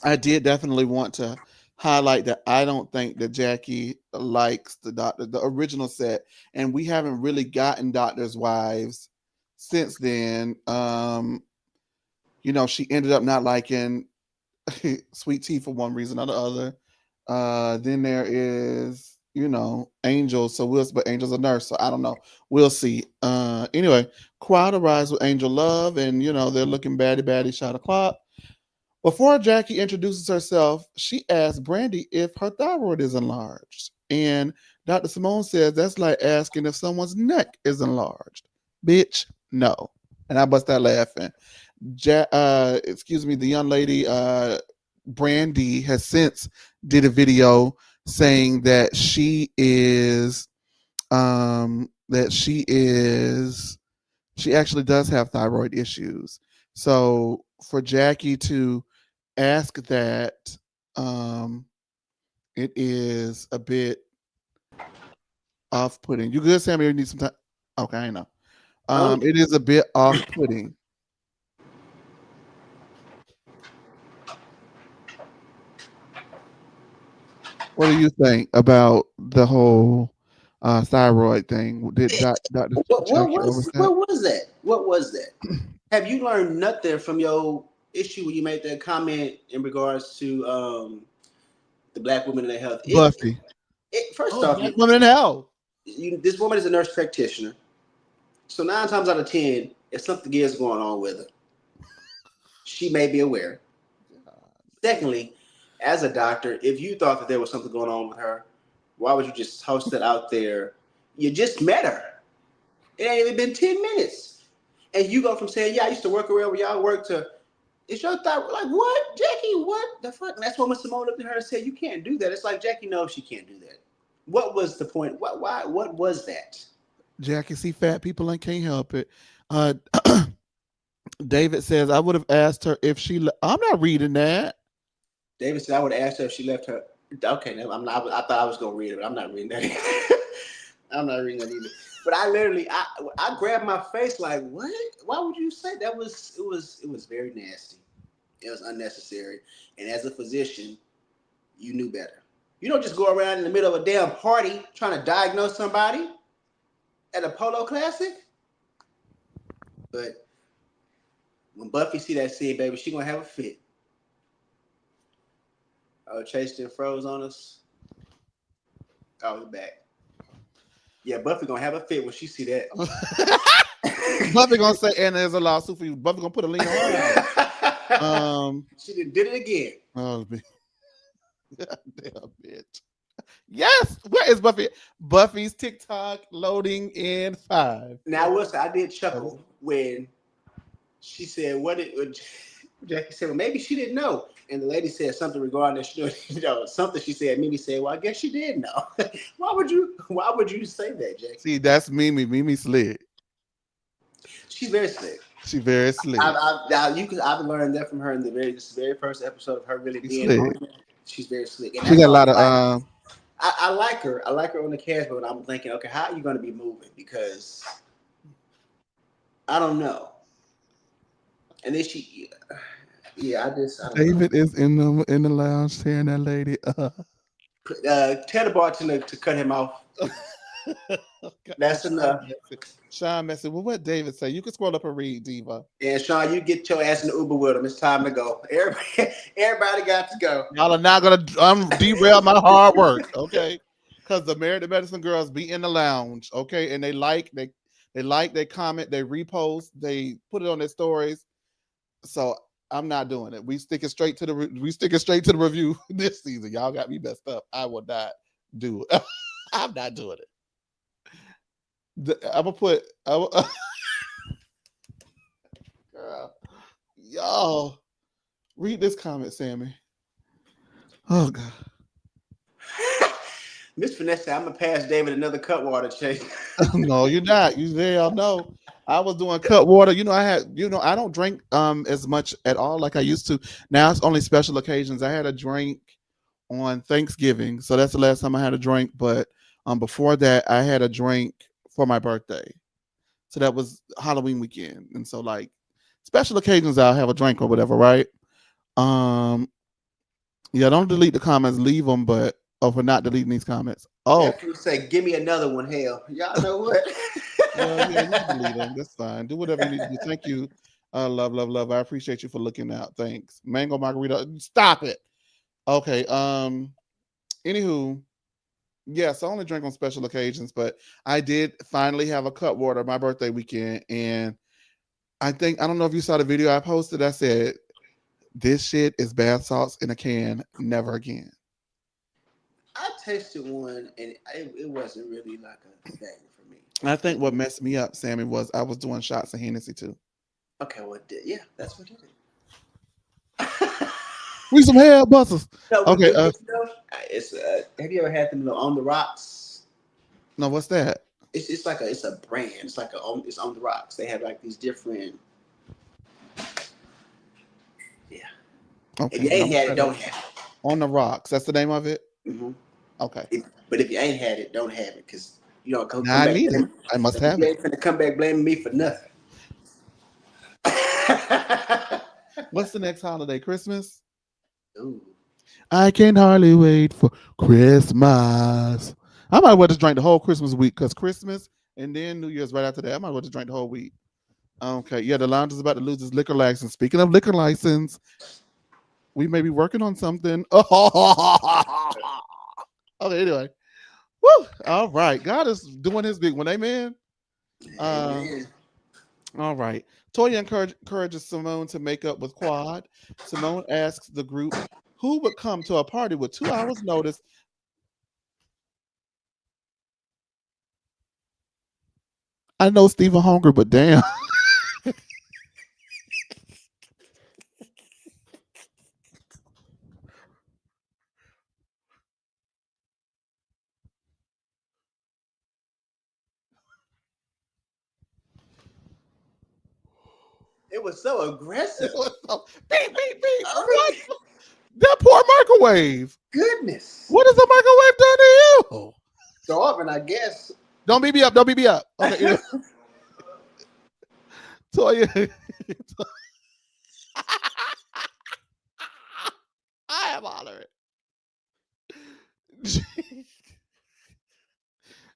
I did definitely want to highlight that I don't think that Jackie likes the original set, and we haven't really gotten Doctor's Wives since then. She ended up not liking Sweet Tea for one reason or the other. Then there is, Angel. But Angel's a nurse, so I don't know. We'll see. Anyway, crowd arrives with Angel Love, and they're looking baddie baddie shot o'clock. Before Jackie introduces herself, she asks Brandy if her thyroid is enlarged. And Dr. Simone says that's like asking if someone's neck is enlarged. Bitch, no. And I bust out laughing. Excuse me, the young lady, Brandy, has since did a video saying that she actually does have thyroid issues. So for Jackie to ask that, um, it is a bit off putting. You good, Sammy? Or you need some time? Okay, I know. Um, It is a bit off putting. What do you think about the whole thyroid thing? Did Dr. Jackie overstep? what was that? What was that? Have you learned nothing from your issue when you made that comment in regards to the black woman and their health? Buffy. First Oh, off, black woman in hell. this woman is a nurse practitioner, so 9 times out of 10, if something is going on with her, she may be aware. Secondly, as a doctor, if you thought that there was something going on with her, why would you just toss that out there? You just met her. It ain't even been 10 minutes. And you go from saying, yeah, I used to work around where y'all work to, it's your thought, like, what? Jackie, what the fuck? And that's what Miss Simone looked at her and said, you can't do that. It's like, Jackie knows she can't do that. What was the point? What was that? Jackie see fat people and can't help it. Uh, David says I would have asked her if she. I'm not reading that. David said, I would have asked her if she left her. Okay, I'm not, I thought I was going to read it, but I'm not reading that either. I'm not reading that either. But I literally, I grabbed my face like, what? Why would you say that? It was very nasty. It was unnecessary. And as a physician, you knew better. You don't just go around in the middle of a damn party trying to diagnose somebody at a polo classic. But when Buffy see that scene, baby, she gonna have a fit. Oh, Chase then froze on us. Oh, we're back. Yeah, Buffy gonna have a fit when she see that. Buffy gonna say, and there's a lawsuit for you. Buffy gonna put a lien on her house. She did it again. Oh, damn bitch. Yes, where is Buffy? Buffy's TikTok loading in 5. Now, I did chuckle when she said, "What did Jackie said? Well, maybe she didn't know." And the lady said something regarding something she said. Mimi said, "Well, I guess she did know." Why would you say that, Jackie? See, that's Mimi. Mimi slick. She's very slick. She very slick. I've learned that from her in this very first episode of her really being on. She's very slick. And she got a lot of I like her. I like her on the cast, but I'm thinking, okay, how are you going to be moving? Because I don't know. And then David is in the lounge tearing that lady up. Tell the bartender to cut him off. That's enough. Sean message. Well, what David say? You can scroll up and read, Diva. And Sean, you get your ass in the Uber with him. It's time to go. Everybody got to go. Y'all are not gonna derail my hard work, okay? Because the Married to Medicine girls be in the lounge, okay, and they comment, they repost, they put it on their stories. So I'm not doing it. We sticking straight to the review this season. Y'all got me messed up. I will not do it. I'm not doing it. I'm gonna put. Girl, y'all read this comment, Sammy. Oh God. Miss Vanessa, I'm gonna pass David another Cutwater, Chase. No, you're not. You there? No. I was doing Cutwater. I don't drink as much at all like I used to. Now it's only special occasions. I had a drink on Thanksgiving, so that's the last time I had a drink. But before that, I had a drink for my birthday. So that was Halloween weekend. And so like special occasions I'll have a drink or whatever, right? Yeah, don't delete the comments, leave them, but for not deleting these comments. Oh, after you say, give me another one, hell. Y'all know what? well, yeah, you can delete them. That's fine. Do whatever you need to do. Thank you. Love. I appreciate you for looking out. Thanks. Mango margarita. Stop it. Okay. Anywho, yes, I only drink on special occasions, but I did finally have a Cutwater my birthday weekend, and I don't know if you saw the video I posted. I said, "This shit is bath salts in a can. Never again." I tasted one, and it wasn't really like a thing for me. I think what messed me up, Sammy, was I was doing shots of Hennessy too. Okay, well, yeah, that's what it is. We some hair busters. No, okay. It's have you ever had them on the rocks? No, what's that? It's a brand. It's it's on the rocks. They have like these different. Yeah. Okay. If you ain't had it, don't have it. On the rocks. That's the name of it. Mm-hmm. Okay. But if you ain't had it, don't have it because you don't come I back. need it. I must have you it. ain't finna come back blaming me for nothing. What's the next holiday? Christmas? Ooh. I can hardly wait for Christmas. I might well just drink the whole Christmas week because Christmas and then New Year's right after that. I might well just drink the whole week. Okay. Yeah, the lounge is about to lose its liquor license. Speaking of liquor license, we may be working on something. Okay, anyway. Woo! All right. God is doing his big one. Amen. All right. Toya encourages Simone to make up with Quad. Simone asks the group who would come to a party with 2 hours notice. I know Stephen hungry, but damn. It was so aggressive. Beep, beep, beep. What? That poor microwave. Goodness. What has the microwave done to you? Starving, I guess. Don't beat me up. Don't beat me up. Okay. Toya. I am hollering.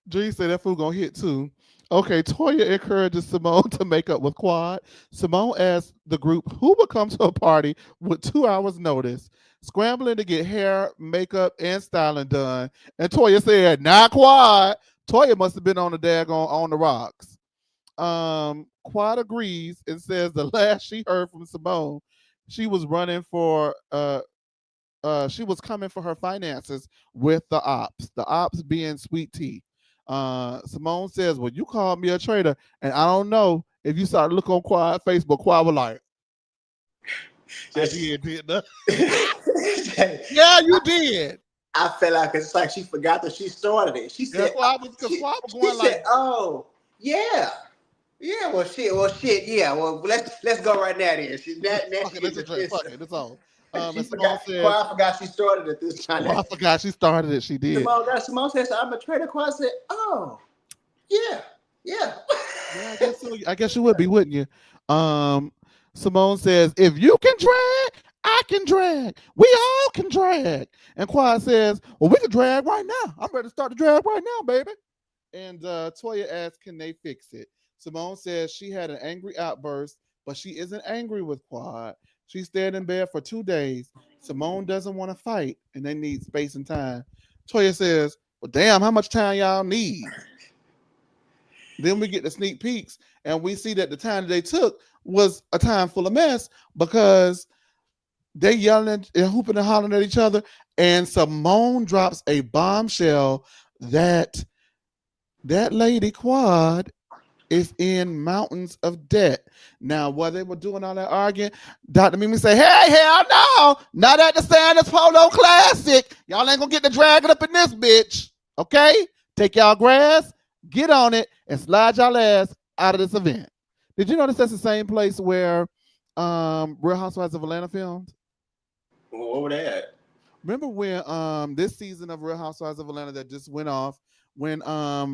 G said that fool gonna hit too. Okay, Toya encourages Simone to make up with Quad. Simone asks the group who would come to a party with 2 hours notice, scrambling to get hair, makeup, and styling done. And Toya said, "Not Quad." Toya must have been on the daggone on the rocks. Quad agrees and says the last she heard from Simone, she was running for she was coming for her finances with the ops. The ops being Sweet Tea. Simone says, "Well, you called me a traitor, and I don't know if you started to look on Quad Facebook. Quad was like, I Just did that. I, Yeah, you did. I felt like it's like she forgot that she started it. She Yeah, said, Quad was because Quad was she going like, said, oh yeah, yeah. Well, shit, yeah. Well, let's go right now. Then now fuck she it, getting let's just fuck defensive. it, it's on. She And Simone forgot. says, Quad forgot she started it this time. Quad forgot she started it. She did. Simone says, I'm a traitor. Quad said, oh yeah, yeah. Yeah, I guess so. I guess you would be, wouldn't you? Um, Simone says, if you can drag, I can drag. We all can drag. And Quad says, well, we can drag right now. I'm ready to start the drag right now, baby. And Toya asks, can they fix it? Simone says she had an angry outburst, but she isn't angry with Quad. She stayed in bed for 2 days. Simone doesn't want to fight, and they need space and time. Toya says, well, damn, how much time y'all need? Then we get the sneak peeks, and we see that the time that they took was a time full of mess because they yelling and hooping and hollering at each other. And Simone drops a bombshell that that lady Quad is in mountains of debt. Now, while they were doing all that arguing, Dr. Mimi say, hey, hell no, not at the Sanders Polo Classic. Y'all ain't gonna get the dragon up in this bitch. Okay? Take y'all grass, get on it, and slide y'all ass out of this event. Did you notice that's the same place where Real Housewives of Atlanta filmed? Well, what were they at? Remember when this season of Real Housewives of Atlanta that just went off when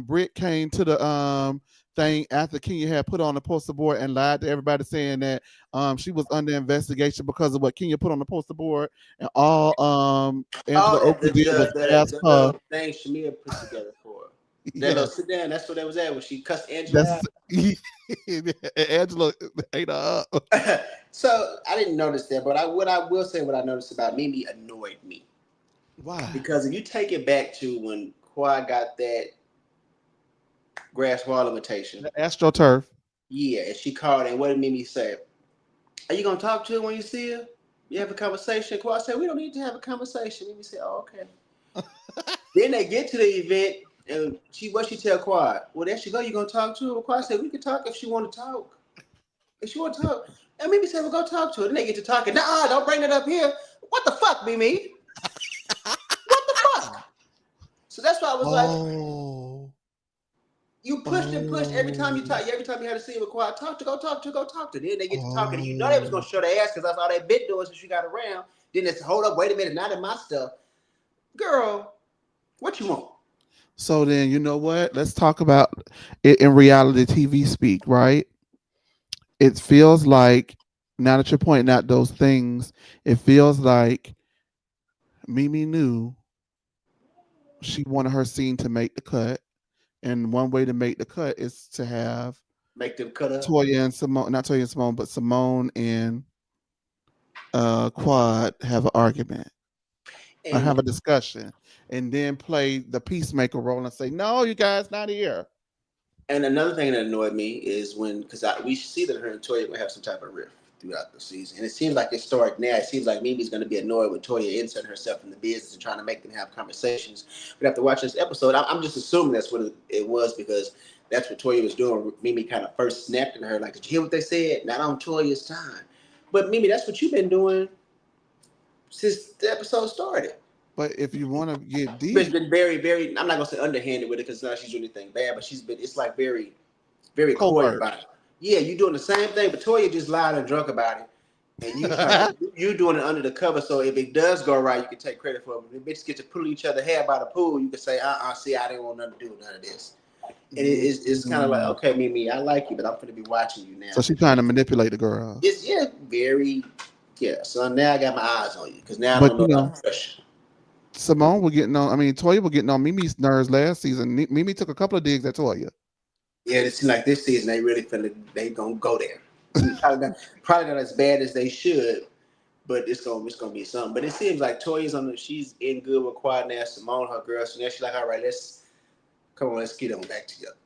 Britt came to the thing after Kenya had put on the poster board and lied to everybody saying that she was under investigation because of what Kenya put on the poster board, and all Angela Oh, Oakley did was ask the her. little thing Shamia put together for her. That little Yes, sit down. That's what that was at when she cussed Angela that's Angela ate her up. out. So I didn't notice that, but what I will say, what I noticed about Mimi annoyed me Why? because if you take it back to when Quad got that grass wall limitation, The AstroTurf. yeah, and she called and what did Mimi say? Are you gonna talk to her when you see her? You have a conversation. Quad said, we don't need to have a conversation. Mimi said, oh, okay. Then they get to the event and she tell Quad, well, there she go. You gonna talk to her? Quad said, we can talk if she want to talk. If she want to talk. And Mimi said, well, go talk to her. Then they get to talking. Nah, don't bring it up here. What the fuck, Mimi? What the fuck? So that's why I was like, Oh, you pushed and pushed every time you oh, talk. Every time you had to see her with Quad, talk to, go talk to, go talk to. Then they get to talking. And you know they was oh. gonna show their ass because that's all they been doing since you got around. Then it's hold up, wait a minute, not in my stuff, girl. What you want? So then, you know what? Let's talk about it in reality TV speak, right? It feels like, now that you're pointing out those things, it feels like Mimi knew she wanted her scene to make the cut. And one way to make the cut is to have Make them cut up. Toya and Simone, not Toya and Simone, but Simone and Quad have an argument or And have a discussion and then play the peacemaker role and say, no, you guys not here. And another thing that annoyed me is when, because we see that her and Toya will have some type of rift throughout the season, and it seems like it's starting now. It seems like Mimi's going to be annoyed with Toya inserting herself in the business and trying to make them have conversations. But after watching this episode, I'm just assuming that's what it was because that's what Toya was doing. Mimi kind of first snapped at her, like, "Did you hear what they said? Not on Toya's time." But Mimi, that's what you've been doing since the episode started. But if you want to get It's deep, been very, very. I'm not gonna say underhanded with it because not she's doing anything bad, but she's been. It's like very very coy covert. about it. Yeah, you doing the same thing, but Toya just loud and drunk about it, and you doing it under the cover. So if it does go right, you can take credit for it. If bitches get to pull each other hair by the pool, you can say, see, I didn't want nothing to do with none of this. And it's kind of like, Mm. okay, Mimi, I like you, but I'm gonna be watching you now. So she's trying to manipulate the girls. It's yeah, very. Yeah, so now I got my eyes on you because now I But don't know you about know, the pressure. Simone was getting on. I mean, Toya was getting on Mimi's nerves last season. Mimi took a couple of digs at Toya. Yeah, it seems like this season they really finna they gonna go there. Probably not as bad as they should, but it's gonna be something. But it seems like Toya's on the she's in good with quiet now. Simone, her girl, so now she's like, all right, let's come on, let's get on back together.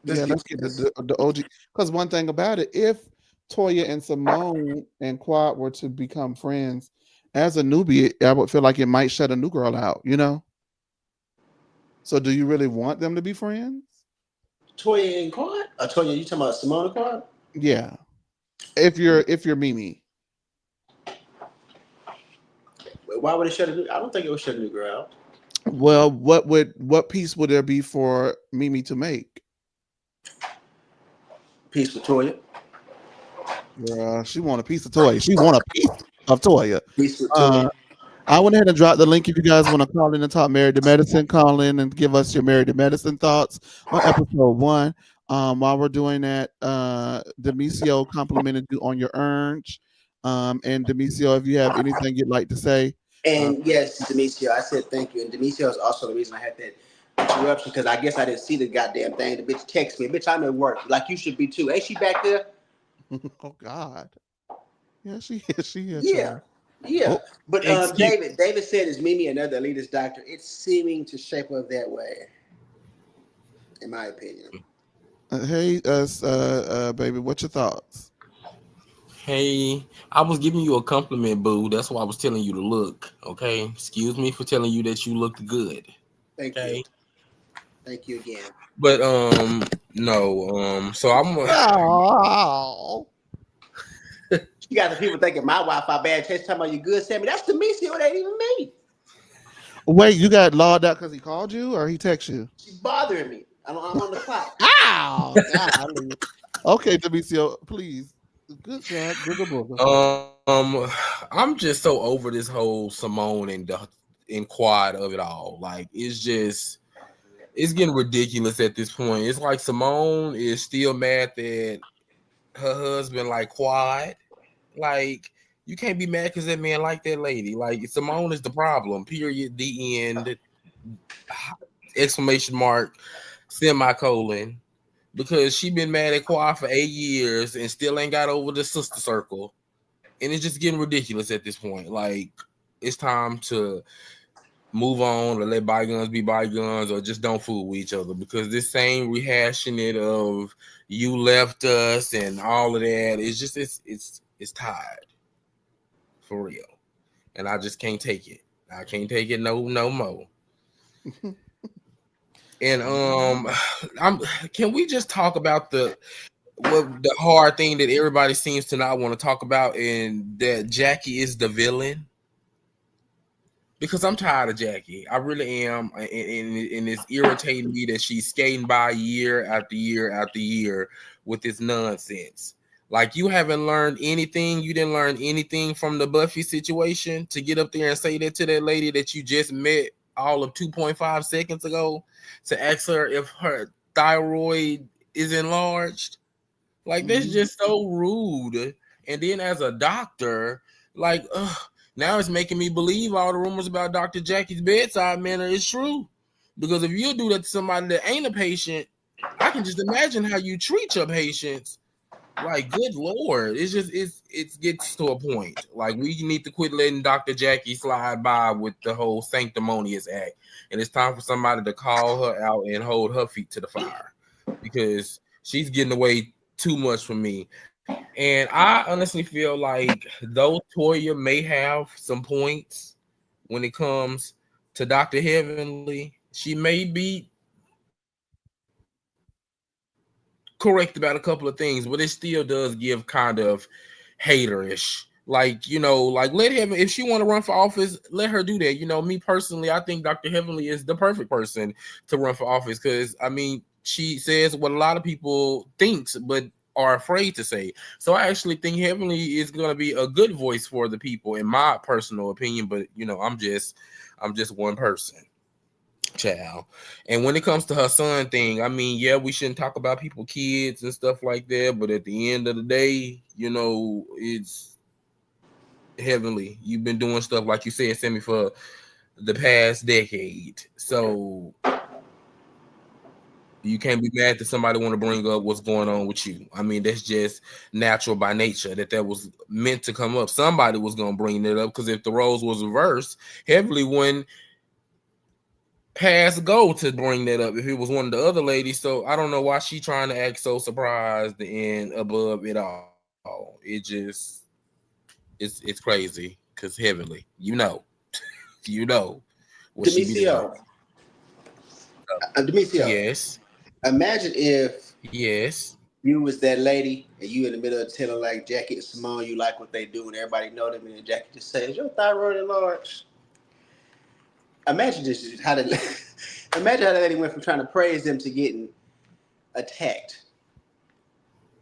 Let's Yeah, get let's to get this. the OG. Because one thing about it, if Toya and Simone and Quad were to become friends, as a newbie, I would feel like it might shut a new girl out. You know. So, do you really want them to be friends? Toya and Quad? Toya, you talking about Simone and Quad? Yeah. If you're Mimi, Why would it shut a new? I don't think it would shut a new girl out. well, what piece would there be for Mimi to make? Peace with Toya. She want a piece of Toya. She want a piece of Toya. Peace with Uh, Toya. I went ahead and dropped the link if you guys want to call in and talk Married to Medicine. Call in and give us your Married to Medicine thoughts on episode 1. While we're doing that, Demisio complimented you on your urge. And Demisio, if you have anything you'd like to say, uh, And yes, Demetrio, I said thank you. And Demetrio is also the reason I had that interruption because I guess I didn't see the goddamn thing. The bitch text me, bitch, I'm at work. Like you should be too. Ain't she back there? oh God, yeah, she is. She is, Yeah, child. yeah. Oh, But Excuse. David said, "Is Mimi another elitist doctor?" It's seeming to shape up that way, in my opinion. hey, baby, what's your thoughts? Hey, I was giving you a compliment, boo. That's why I was telling you to look. Okay. Excuse me for telling you that you looked good. Thank you, Okay. thank you again. But no, so I'm Oh, You got the people thinking my Wi-Fi bad. Chase talking about you good, Sammy. That's Demetrio. It ain't even me. wait, you got logged out because he called you or he texted you? She's bothering me. I'm on the clock. Ow! Golly. Okay, Demisio, please. Good job. Good booger. I'm just so over this whole Simone and Quad of it all. Like it's getting ridiculous at this point. It's like Simone is still mad that her husband like Quad. Like you can't be mad because that man like that lady. Like Simone is the problem. Period. The end. Exclamation mark. Semicolon. Because she been mad at Quad for 8 years and still ain't got over the sister circle. And it's just getting ridiculous at this point. Like it's time to move on or let bygones be bygones or just don't fool with each other because this same rehashing it of you left us and all of that is just it's tired for real, and I just can't take it. I can't take it no more. And I'm can we just talk about the hard thing that everybody seems to not want to talk about, and that Jackie is the villain? Because I'm tired of Jackie. I really am. And it's irritating me that she's skating by year after year after year with this nonsense. Like, you haven't learned anything. You didn't learn anything from the Buffy situation to get up there and say that to that lady that you just met all of 2.5 seconds ago to ask her if her thyroid is enlarged. Like, that's Mhm. just so rude. And then as a doctor, like, now it's making me believe all the rumors about Dr. Jackie's bedside manner is true. Because if you do that to somebody that ain't a patient, I can just imagine how you treat your patients. Like, good lord, it's just it gets to a point. Like, we need to quit letting Dr. Jackie slide by with the whole sanctimonious act, and it's time for somebody to call her out and hold her feet to the fire because she's getting away too much from me. And I honestly feel like though Toya may have some points when it comes to Dr. Heavenly, she may be correct about a couple of things, but it still does give kind of haterish. Like, like let him, if she want to run for office, let her do that. Me personally, I think Dr. Heavenly is the perfect person to run for office because I mean, she says what a lot of people thinks, but are afraid to say. So I actually think Heavenly is going to be a good voice for the people, in my personal opinion. But I'm just one person. Child. And when it comes to her son thing, I mean, yeah, we shouldn't talk about people, kids and stuff like that. But at the end of the day, it's Heavenly, you've been doing stuff like you said, Sammy, for the past decade. So you can't be mad that somebody want to bring up what's going on with you. I mean, that's just natural by nature that was meant to come up. Somebody was gonna bring it up because if the roles was reversed, Heavily wouldn't pass go to bring that up if it was one of the other ladies. So I don't know why she trying to act so surprised and above it all. It just it's crazy because Heavenly, you know what she be doing. Demisio, Demisio, Yes, imagine if yes. you was that lady and you in the middle of telling like Jackie and Simone you like what they do and everybody know them and then Jackie just says your thyroid enlarged. Imagine just how the imagine how that lady went from trying to praise them to getting attacked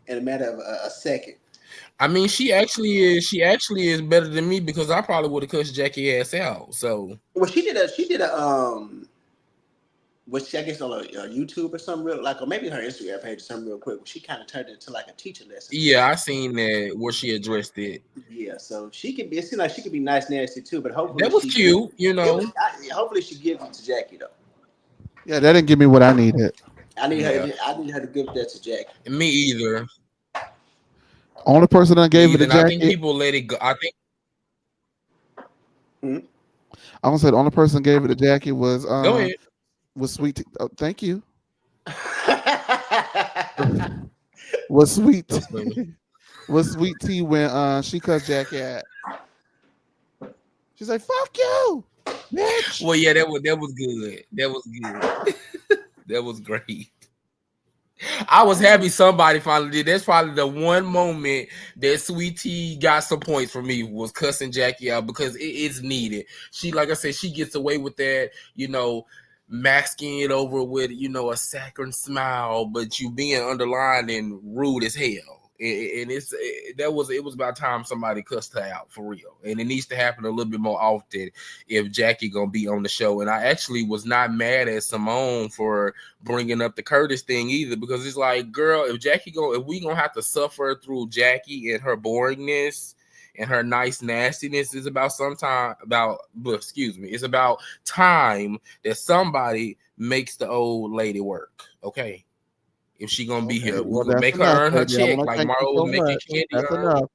in a matter of a second. I mean, she actually is better than me because I probably would have cussed Jackie ass out. So Well, she did a was she I guess on a YouTube or something real like or maybe her Instagram page or something real quick. She kind of turned it into like a teacher lesson type yeah, thing. I seen that where she addressed it. Yeah, so she could be. It seems like she could be nice, nasty too. But hopefully That was she gives cute, you it know. was. Hopefully she gives it to Jackie though. Yeah, that didn't give me what I needed. I need her. Yeah, I need her to give that to Jackie. me either. Only person that Me gave it either. to And I think Jackie, people let it go. I think Hmm? I gonna say the only person that gave it to Jackie go ahead. was Sweet Tea. Oh, thank you. Was Sweet That's funny. was Sweet Tea when she cussed Jackie at. She's like, "Fuck you, bitch." Well, yeah, that was good. That was good. That was great. I was happy somebody finally did. That's probably the one moment that Sweet Tea got some points for me was cussing Jackie out because it is needed. She, like I said, she gets away with that, masking it over with, a saccharine smile, but you being underlined and rude as hell. And it was about time somebody cussed her out for real, and it needs to happen a little bit more often if Jackie gonna be on the show. And I actually was not mad at Simone for bringing up the Curtis thing either, because it's like, girl, if we gonna have to suffer through Jackie and her boringness and her nice nastiness, is about it's about time that somebody makes the old lady work. Okay. If she gonna be Okay, here, we well gonna that's make her enough, earn her baby. I check want to like thank you Mario was so making much. Candy That's earn. enough.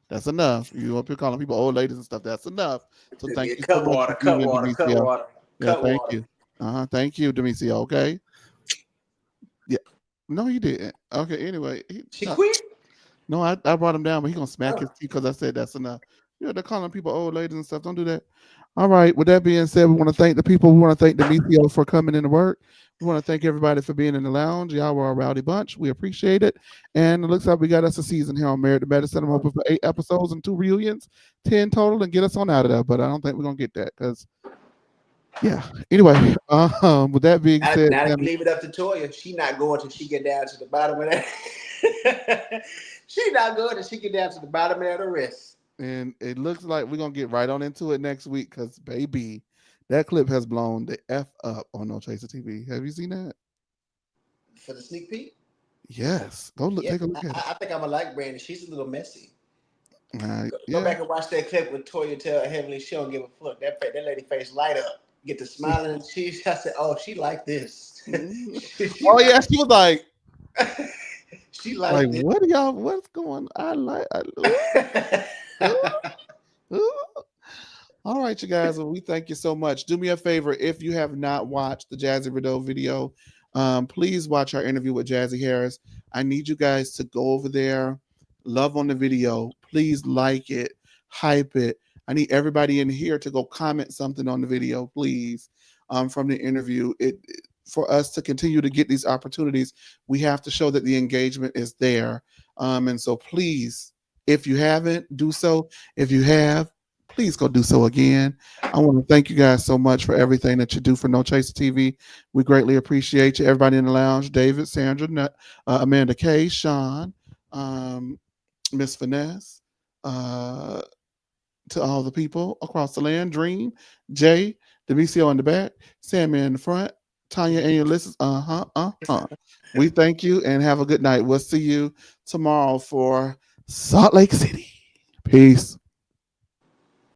That's enough. You up here calling people old ladies and stuff. That's enough. So thank Yeah, you so cut much for water, being cut here, water, cut Demetria. water, Yeah, cut thank water. you. Thank you, Demetria. Okay. Yeah. No, you didn't. Okay. Anyway, She quit. no, I brought him down, but he gonna smack his Oh. teeth because I said that's enough. Yeah, they're calling people old ladies and stuff. Don't do that. All right. With that being said, we want to thank the people. We want to thank Demetrio for coming into work. We want to thank everybody for being in the lounge. Y'all were a rowdy bunch. We appreciate it. And it looks like we got us a season here on Married to Medicine. I'm hoping for 8 episodes and 2 reunions, 10 total, and get us on out of there. But I don't think we're gonna get that because yeah. Anyway, with that being said, Now Sammy, leave it up to Toya. She not going till she get down to the bottom of that. She not going till she get down to the bottom of that wrist. and it looks like we're gonna get right on into it next week because baby, that clip has blown the f up on No Chaser TV. Have you seen that? For the sneak peek. Yes, go look, Yeah, take a look at it. I think I'm gonna like Brandy. She's a little messy. Go Yeah. back and watch that clip with Toya tell Heavenly she don't give a fuck. That lady face light up. Get the smiling and she I said, oh, she like this. Mhm. she Oh yeah, like she was like, she like like this. what are y'all? What's going? Ooh, ooh, ooh. All right, you guys. Well, we thank you so much. Do me a favor if you have not watched the Jazzy Rideau video, please watch our interview with Jazzy Harris. I need you guys to go over there, love on the video. Please like it, hype it. I need everybody in here to go comment something on the video, please, from the interview. For us to continue to get these opportunities, we have to show that the engagement is there. And so, please, if you haven't, do so. If you have, please go do so again. I want to thank you guys so much for everything that you do for No Chaser TV. We greatly appreciate you. Everybody in the lounge, David, Sandra, Amanda K, Sean, um, Miss Finesse, uh, to all the people across the land, Dream, Jay, Demisio in the back, Sammy in the front, Tanya and your listeners. We thank you and have a good night. We'll see you tomorrow for Salt Lake City. Peace.